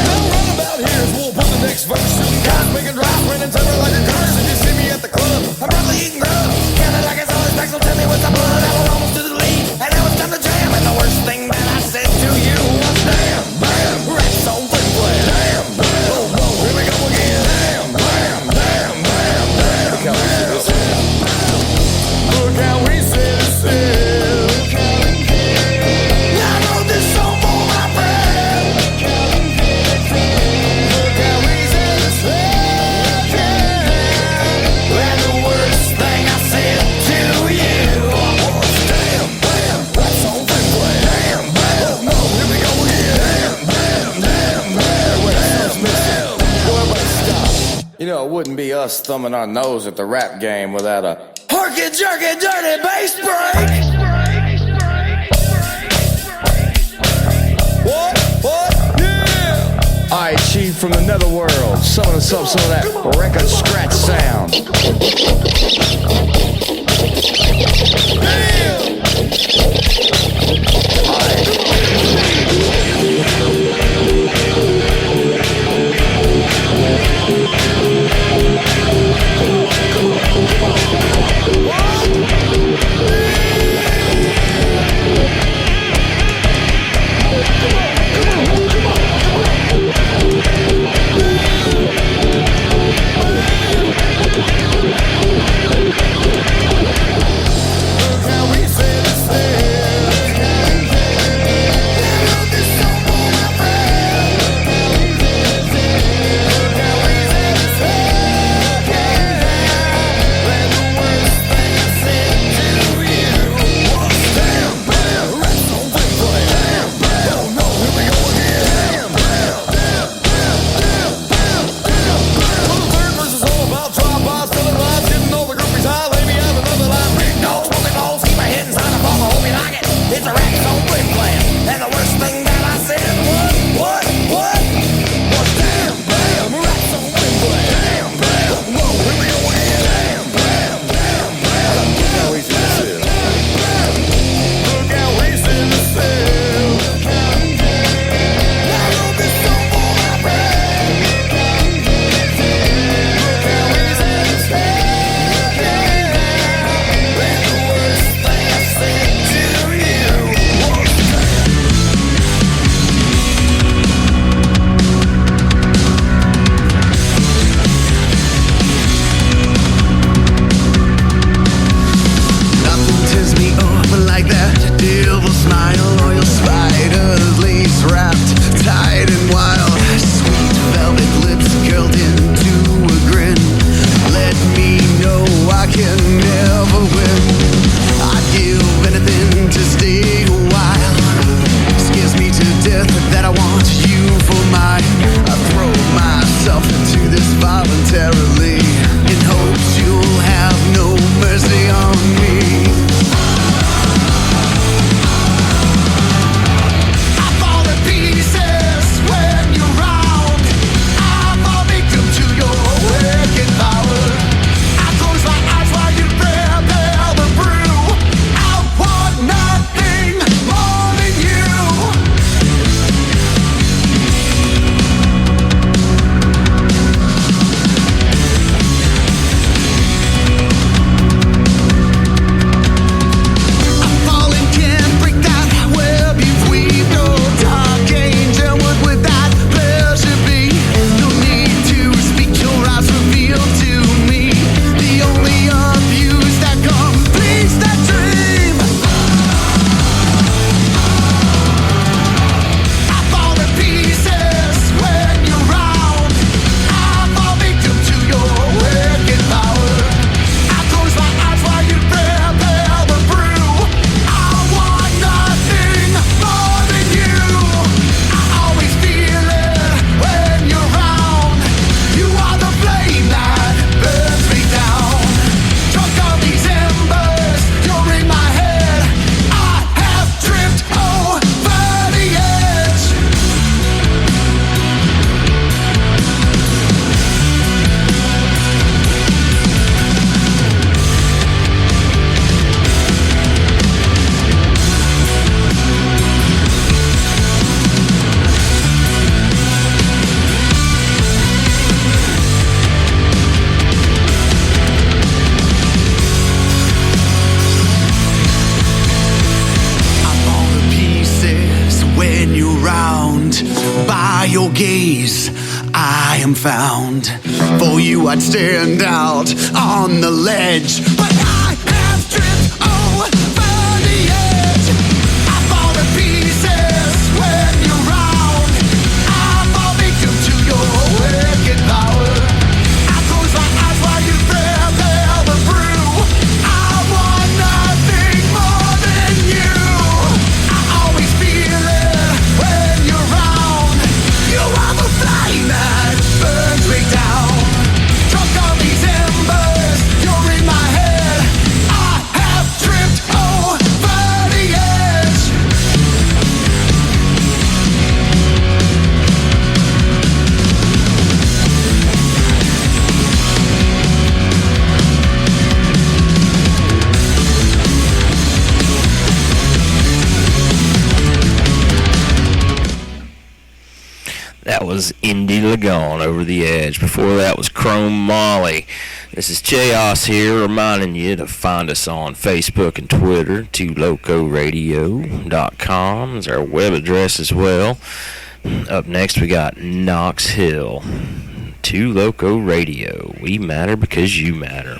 Now run about here is we'll put the next verse. Shooting guys, making drops, running terror like a curse. And you see me at the club, I'm probably eating grub. Kinda like it's always back, so tell me what's the blood. I was almost to the lead, and now it's time to jam. And the worst thing that I said to you was damn, bam, rats on the play. Damn, bam, oh no, here we go again. Damn, bam, damn, bam, damn. Look how we set sail. I wrote this song for my friend. Look how we set sail. And the worst thing I said to you was damn, bam, rats on the play. Damn, bam, oh no, here we go again. Damn, bam, damn, bam, damn. Everybody stop. You know, it wouldn't be us thumbing our nose at the rap game without a Herky jerky dirty bass break. What? Yeah. Alright, Chief from the netherworld, summon us up some of that record scratch sound. Look how we ground. For you I'd stand out on the ledge, but I have tripped over the edge. I fall to pieces when you're round. I fall victim to your wicked power. I close my eyes while you prepare the brew. I want nothing more than you. I always feel it when you're round. You are the flame that burns me down. Drunk on these embers, you're in my head. I have tripped over the edge. That was Indy Lagon, Over the Edge. Before that was Chrome Molly. This is Cheos here, reminding you to find us on Facebook and Twitter. 2locoradio.com is our web address as well. Up next we got Knox Hill. 2 Loco Radio. We matter because you matter.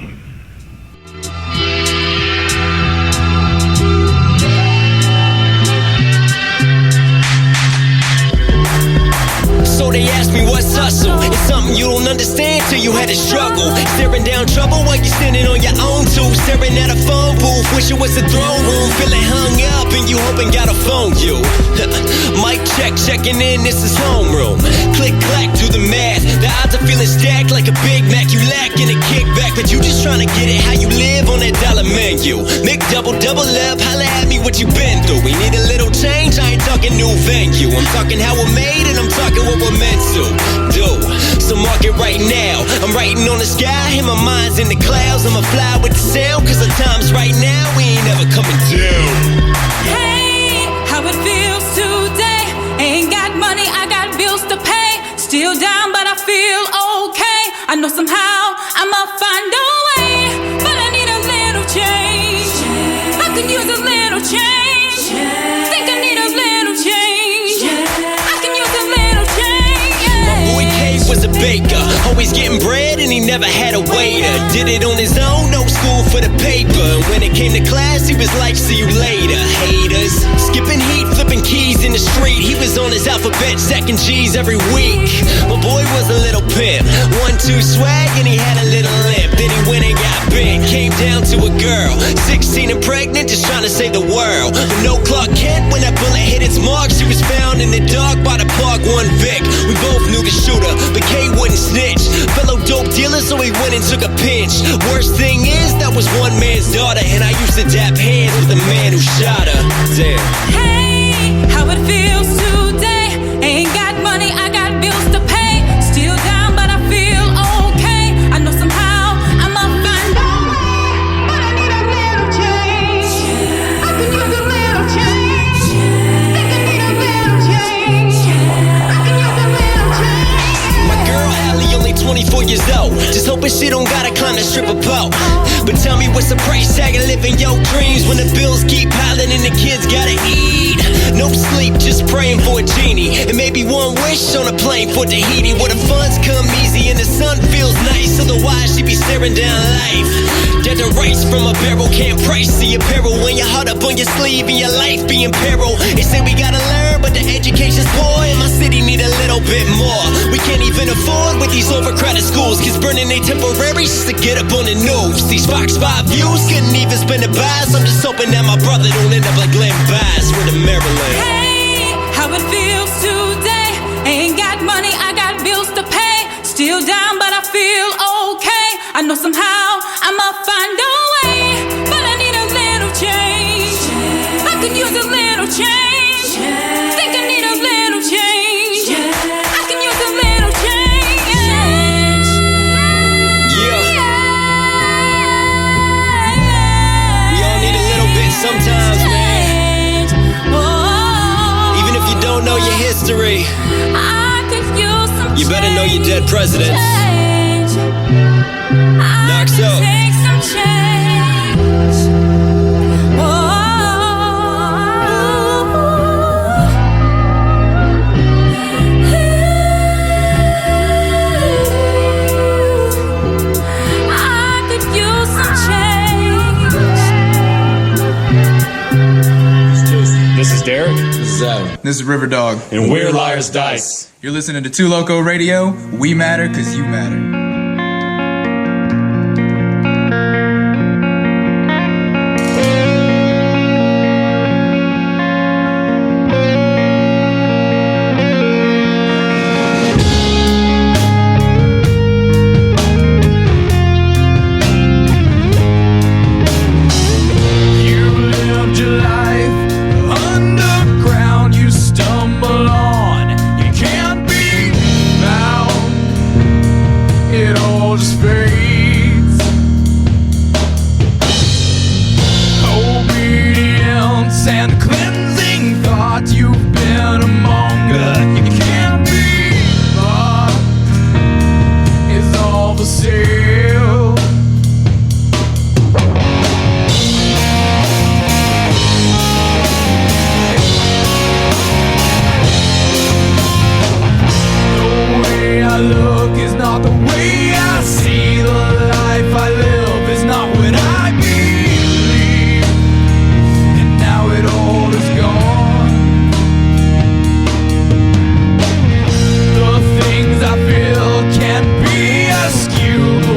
So they ask me what's hustle. It's something you don't understand till you had to struggle. Staring down trouble while you're standing on your own too. Staring at a phone booth, wish it was a throne room. Feeling hung up and you hoping got a phone you. Mic check, checking in, this is homeroom. Click clack, do the math. The odds are feeling stacked like a Big Mac. You lacking a kickback, but you just trying to get it how you live on that dollar menu. Make double up, holla at me what you been through. We need a little change, I ain't talking new venue. I'm talking how we're made and I'm talking what we're meant to do. So mark it right now. I'm writing on the sky and my mind's in the clouds. I'ma fly with the sound, cause the time's right now. We ain't never coming down. Hey, how it feels today. Ain't got money, I got bills to pay. Still down, but I feel okay. I know somehow I'ma find a way, but I need a little change. I could use a little change. Think I need a little change. I can use a little change. My boy K was a baker, always getting bread and he never had a waiter. Did it on his own, no school for the paper. And when it came to class, he was like, see you later, haters. Skipping heat, flipping keys in the street. He was on his alphabet, stacking G's every week. My boy was a little pimp, 1-2 swag and he had a little limp. Then he went and got bent, came down to a girl, 16 and pregnant, just trying to save the world. But no Clark Kent, when that bullet hit its mark, she was found in the dark by the park, one Vic. We both knew the shooter, but K wouldn't snitch. Fellow dope dealer, so he went and took a pinch. Worst thing is, that was one man's daughter, and I used to dap hands with the man who shot her. Damn. Hey, how it feels today. Ain't got money, I got bills to pay. Still down, but I feel okay. I know somehow I'ma find a way, but I need a little change. I could use a little change. Think I need a little change. I can use a little change. My girl Allie only 24 years old, just hoping she don't gotta climb the stripper pole. But tell me what's the price tag of living your dreams when the bills keep piling and the kids gotta eat? No sleep, just praying for a genie, and maybe one wish on a plane for Tahiti, where the funds come easy and the sun feels nice. Otherwise she'd be staring down life. Dead to rice from a barrel, can't price the apparel when your heart up on your sleeve and your life be in peril. They say we gotta learn, but the education's poor and my city need a little bit more. We can't even afford with these overcrowded schools, kids burning their temporaries just to get up on the news. These Fox 5 views couldn't even spend a buys. I'm just hoping that my brother don't end up like Glenn Bass with a Maryland. Hey, how it feels today. Ain't got money, I got bills to pay. Still down, but I feel okay. I know somehow I'ma find a way, but I need a little change. I could use a little change. Think I need a little change. I can use a little change. Yeah. We all need a little bit sometimes, man. Even if you don't know your history, you better know your dead presidents. Knox up. Joe. This is River Dog. And we're Liar's Dice. You're listening to 2 Loco Radio. We matter because you matter. Can be askew.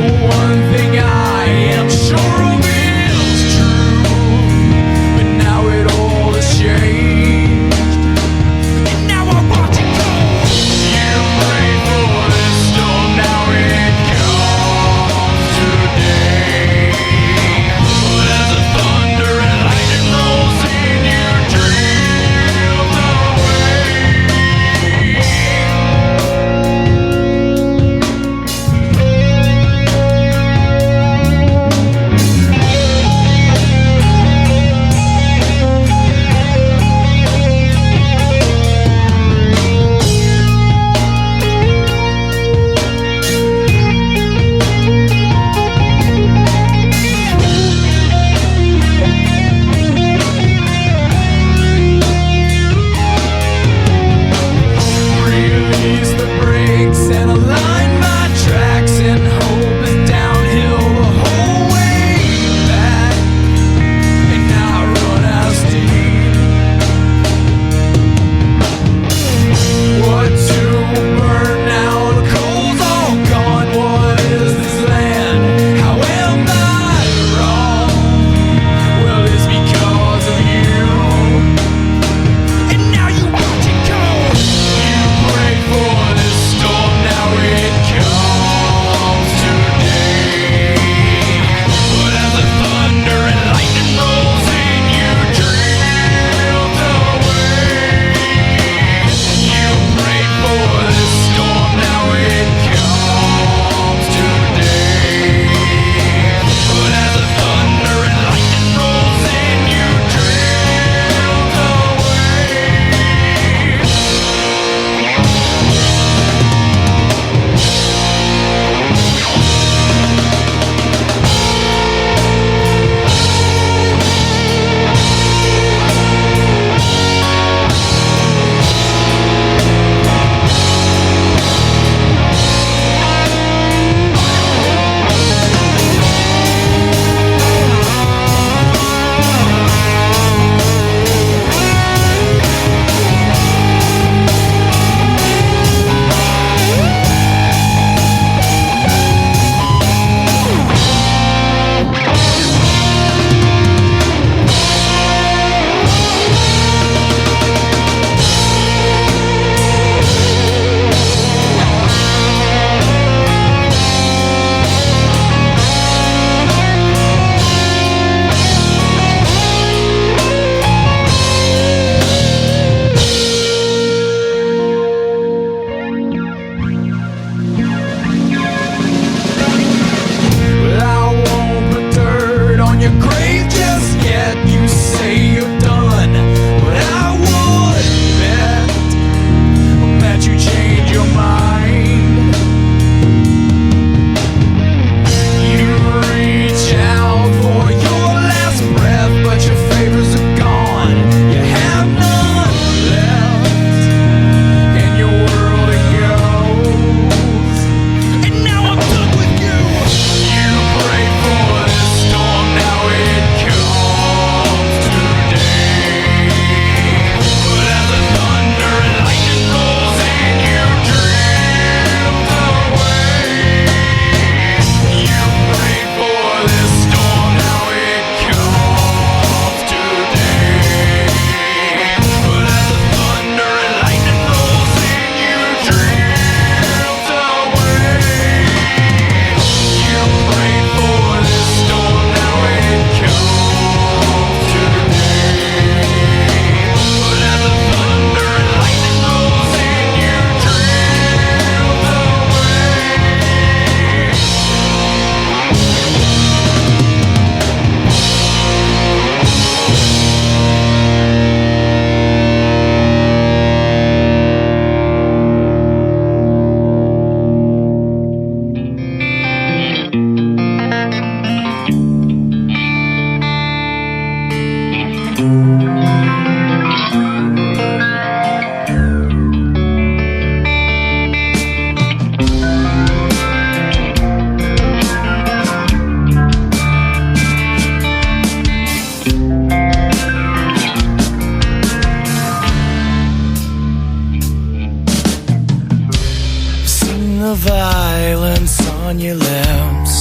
lips.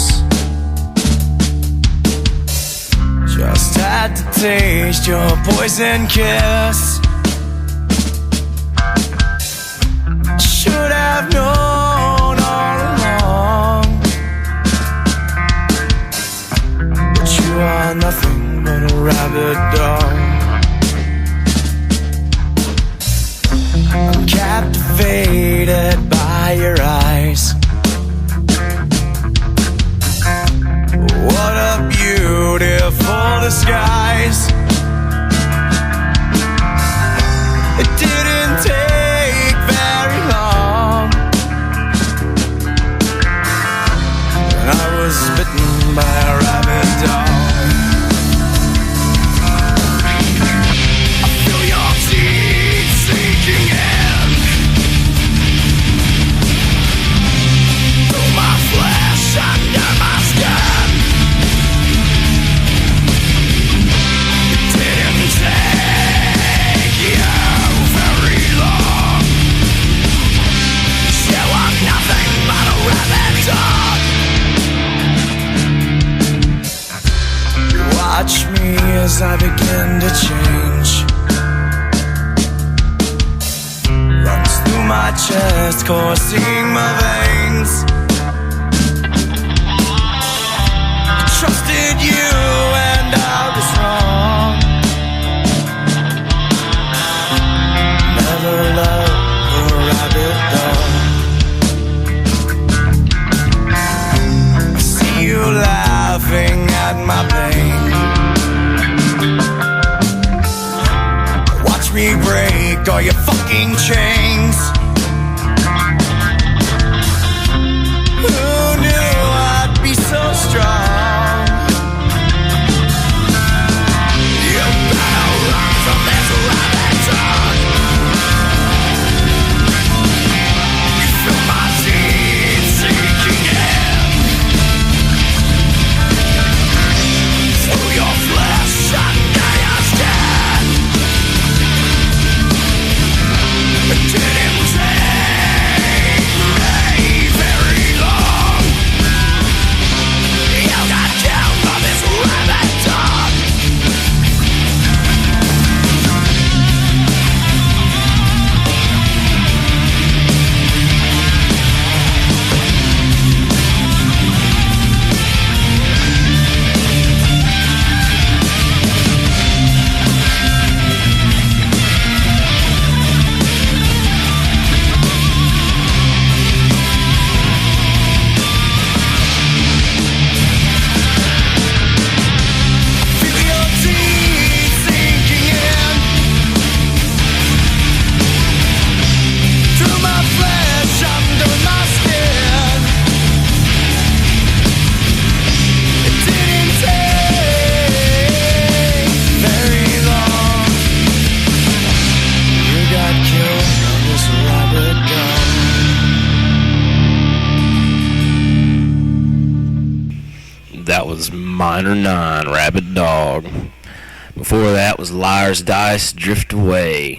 Just had to taste your poison kiss. Should have known all along, but you are nothing but a rabid dog. I'm captivated by your eyes. What a beautiful disguise. It didn't take very long, and I was bitten by a rabid dog. I feel your teeth sinking in through my flesh, under my skin. It didn't take you very long. You are nothing but a rabid dog. Watch me as I begin to change. Runs through my chest, coursing my veins. I trusted you and I was wrong. Never loved a rabid dog. I see you laughing at my pain. Watch me break all your fucking chains. Who knew I'd be so strong? You better run from this rabid dog. You feel my teeth sinking in through your flesh, under your skin. It didn't take me very long. You got killed by this rabid dog. Feel your teeth sinking in through my flesh, under my skin. It didn't take very long. You got killed by this rabid dog. That was Minor 9, Rabid Dog. Before that was Liar's Dice, Drift Away.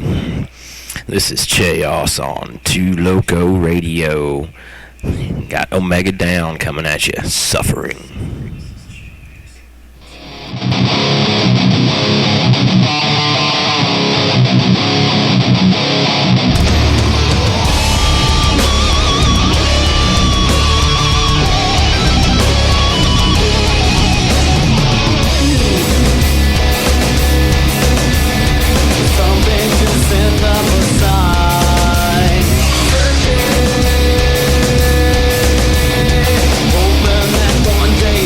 This is Cheos on 2 Loco Radio. Got Omega Down coming at you, Suffering. Something to send up aside. Hoping that one day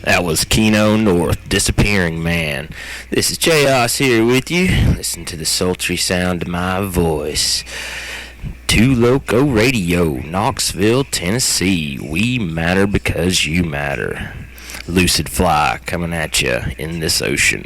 That was Keno North, Disappearing Man. This is Cheos here with you. Listen to the sultry sound of my voice. Two Loco Radio, Knoxville, Tennessee. We matter because you matter. Lucid Fly coming at you in this ocean.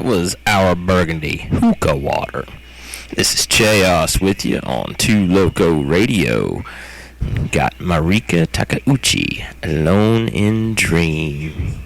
was our burgundy hookah water. This is Cheos with you on 2 Loco Radio. Got Marika Takeuchi, Alone in Dream.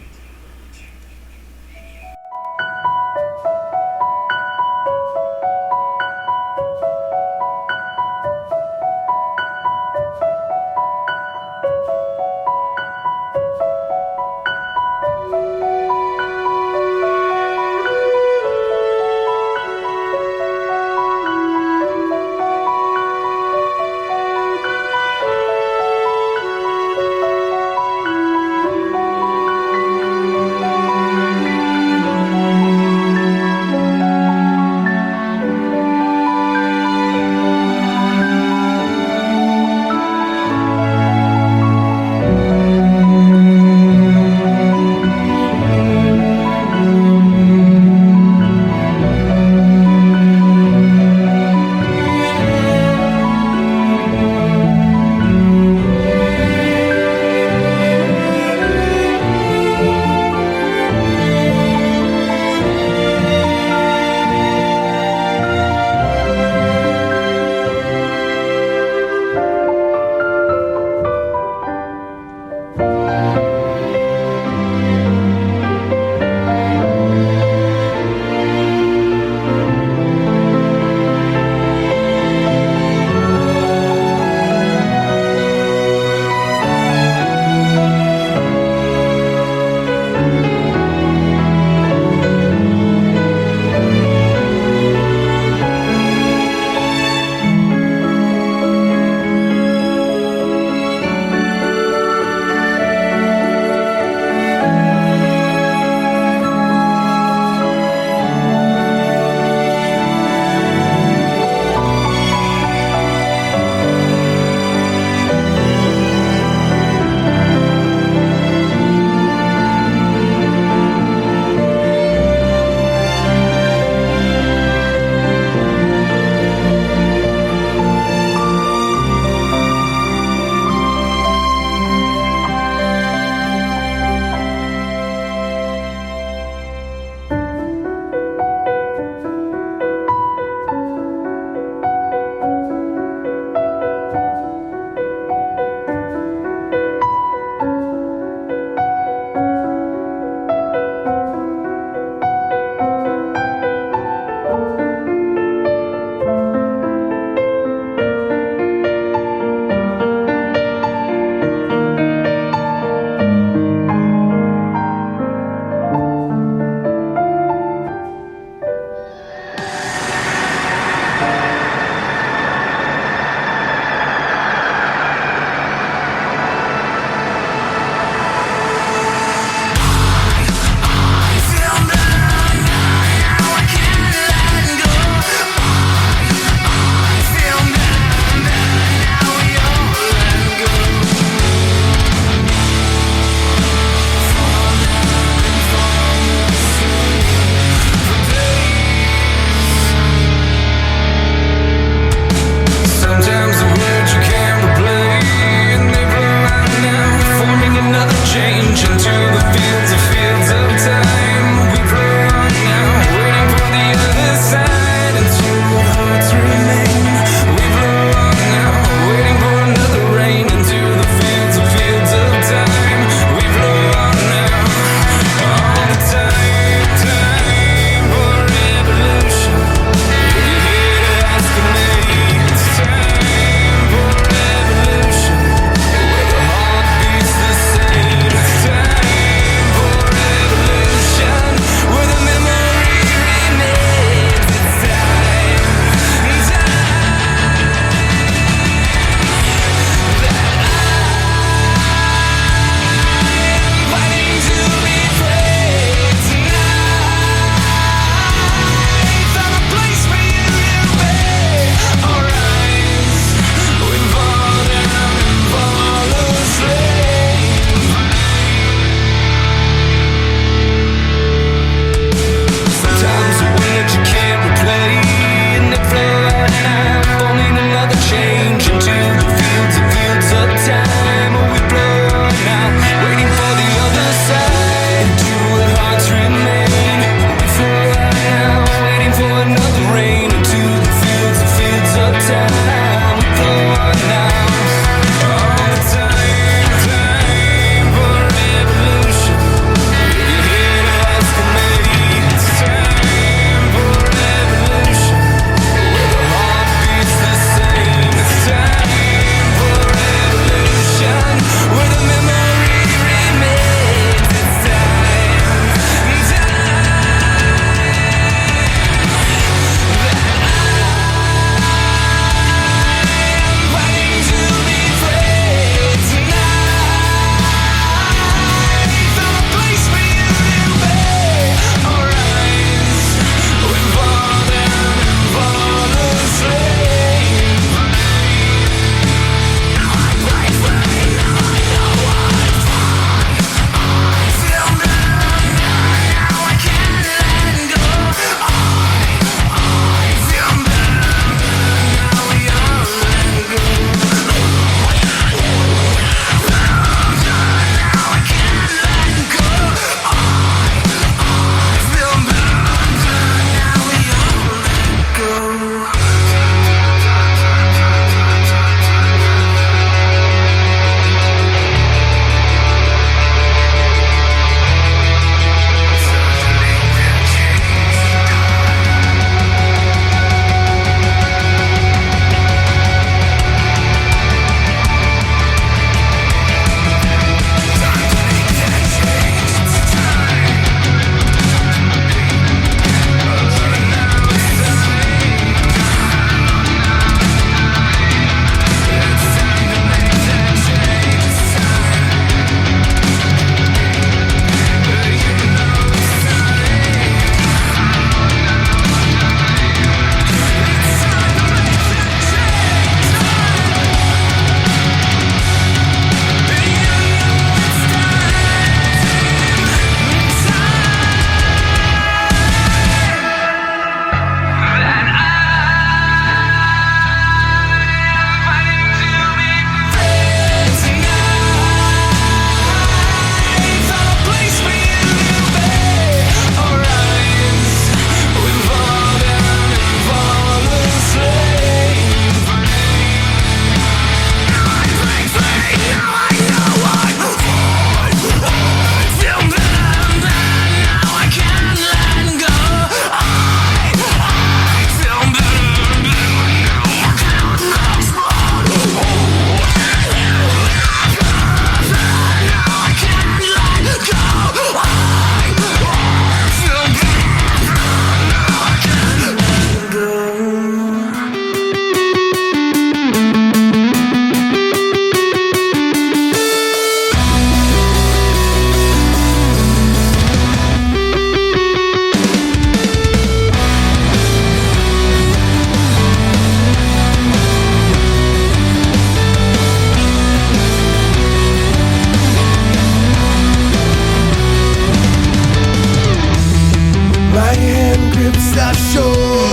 drifts ashore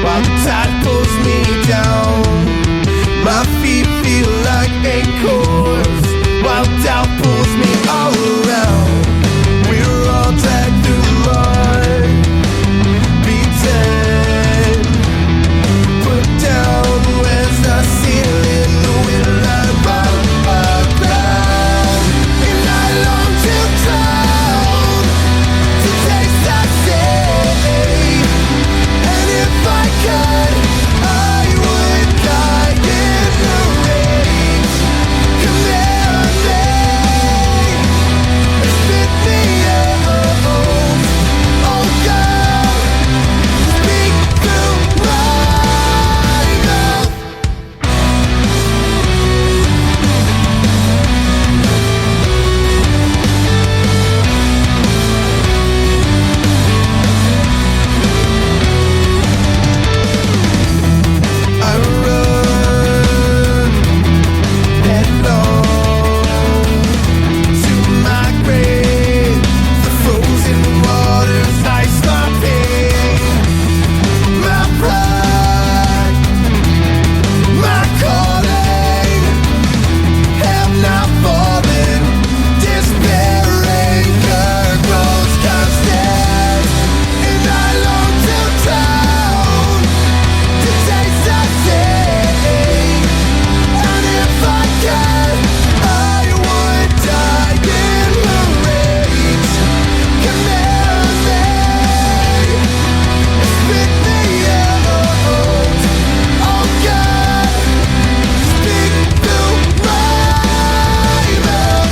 while the tide pulls me down. My feet feel like acorns while doubt pulls me all around. We're all dragged through the mud, beaten, put down. Where's the ceiling? The wind light above ground. And I long to drown, to taste the sea. And if I could, I would die in the rage. Command me, spit me out. Oh God, speak through my mouth. I run headlong to my grave. The frozen waters ice my pain, my pride, my calling. Have not fallen, despair anger grows constant, and I long to drown, to taste the sea. And if I could, I would die in the rage. Command me, spit me out. Oh God, speak through my mouth.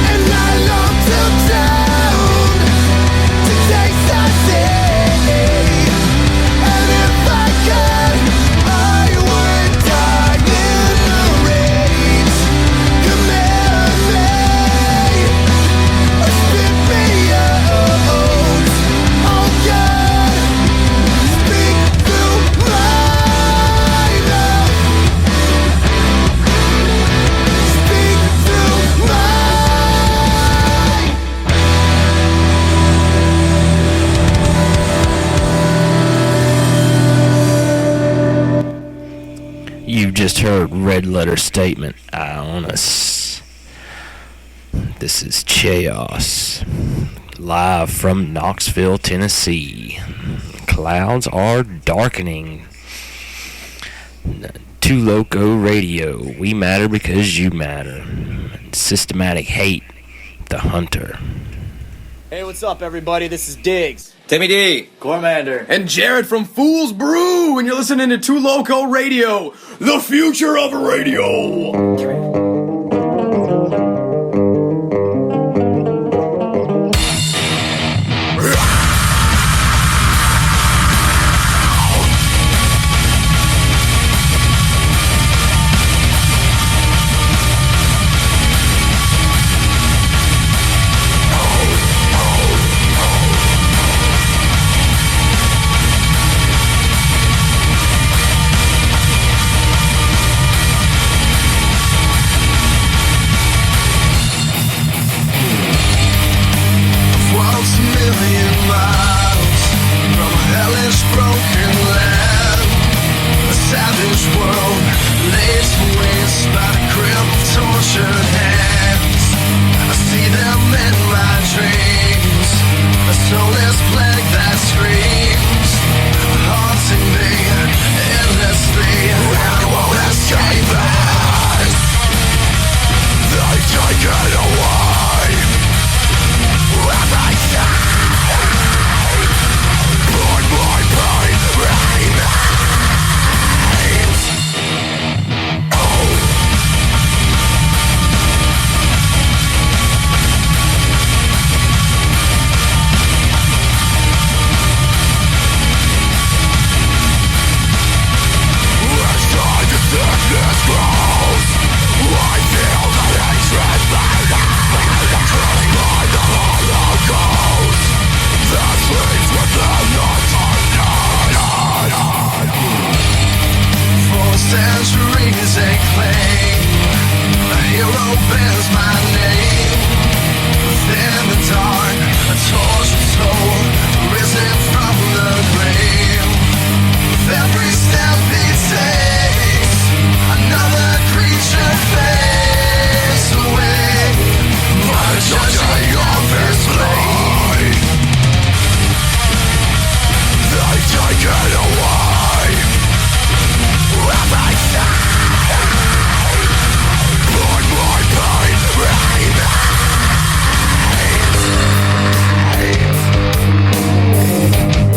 And I long to drown, to taste the sea. And if I could, I would die in the rage. Command me, spit me out. Oh God, speak through my mouth. Speak through my. You've just heard Red Letter Statement, Ionis. This is Cheos, live from Knoxville, Tennessee. Clouds are darkening. Too Loco Radio, we matter because you matter. Systematic Hate, the Hunter. Hey, what's up, everybody? This is Diggs. Timmy D. Cormander. And Jared from Fool's Brew, and you're listening to Too Loco Radio, the future of radio. claim. A hero bears my name. Within the dark, a tortured soul, risen from the grave. With every step he takes, another creature fades away. By the judging of his blade, they take it away. Everything, put my pain remains.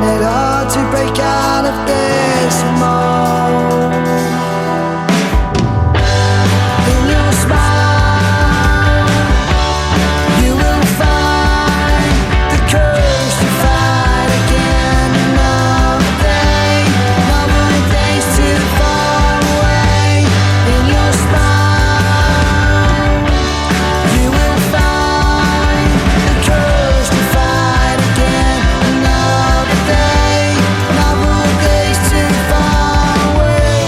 it hard to break out of this mold. In your smile, you will find the courage to fight again. Another day's too far away. In your smile, you will find the courage to fight again. Another day's too far away.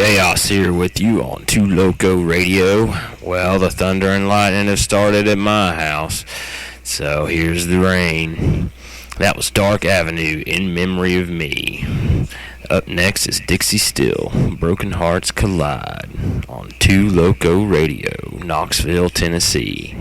Cheos here with you on Too Loco Radio. Well, the thunder and lightning have started at my house, so here's the rain. That was Dark Avenue, In Memory of Me. Up next is Dixie Still, Broken Hearts Collide, on Too Loco Radio, Knoxville, Tennessee.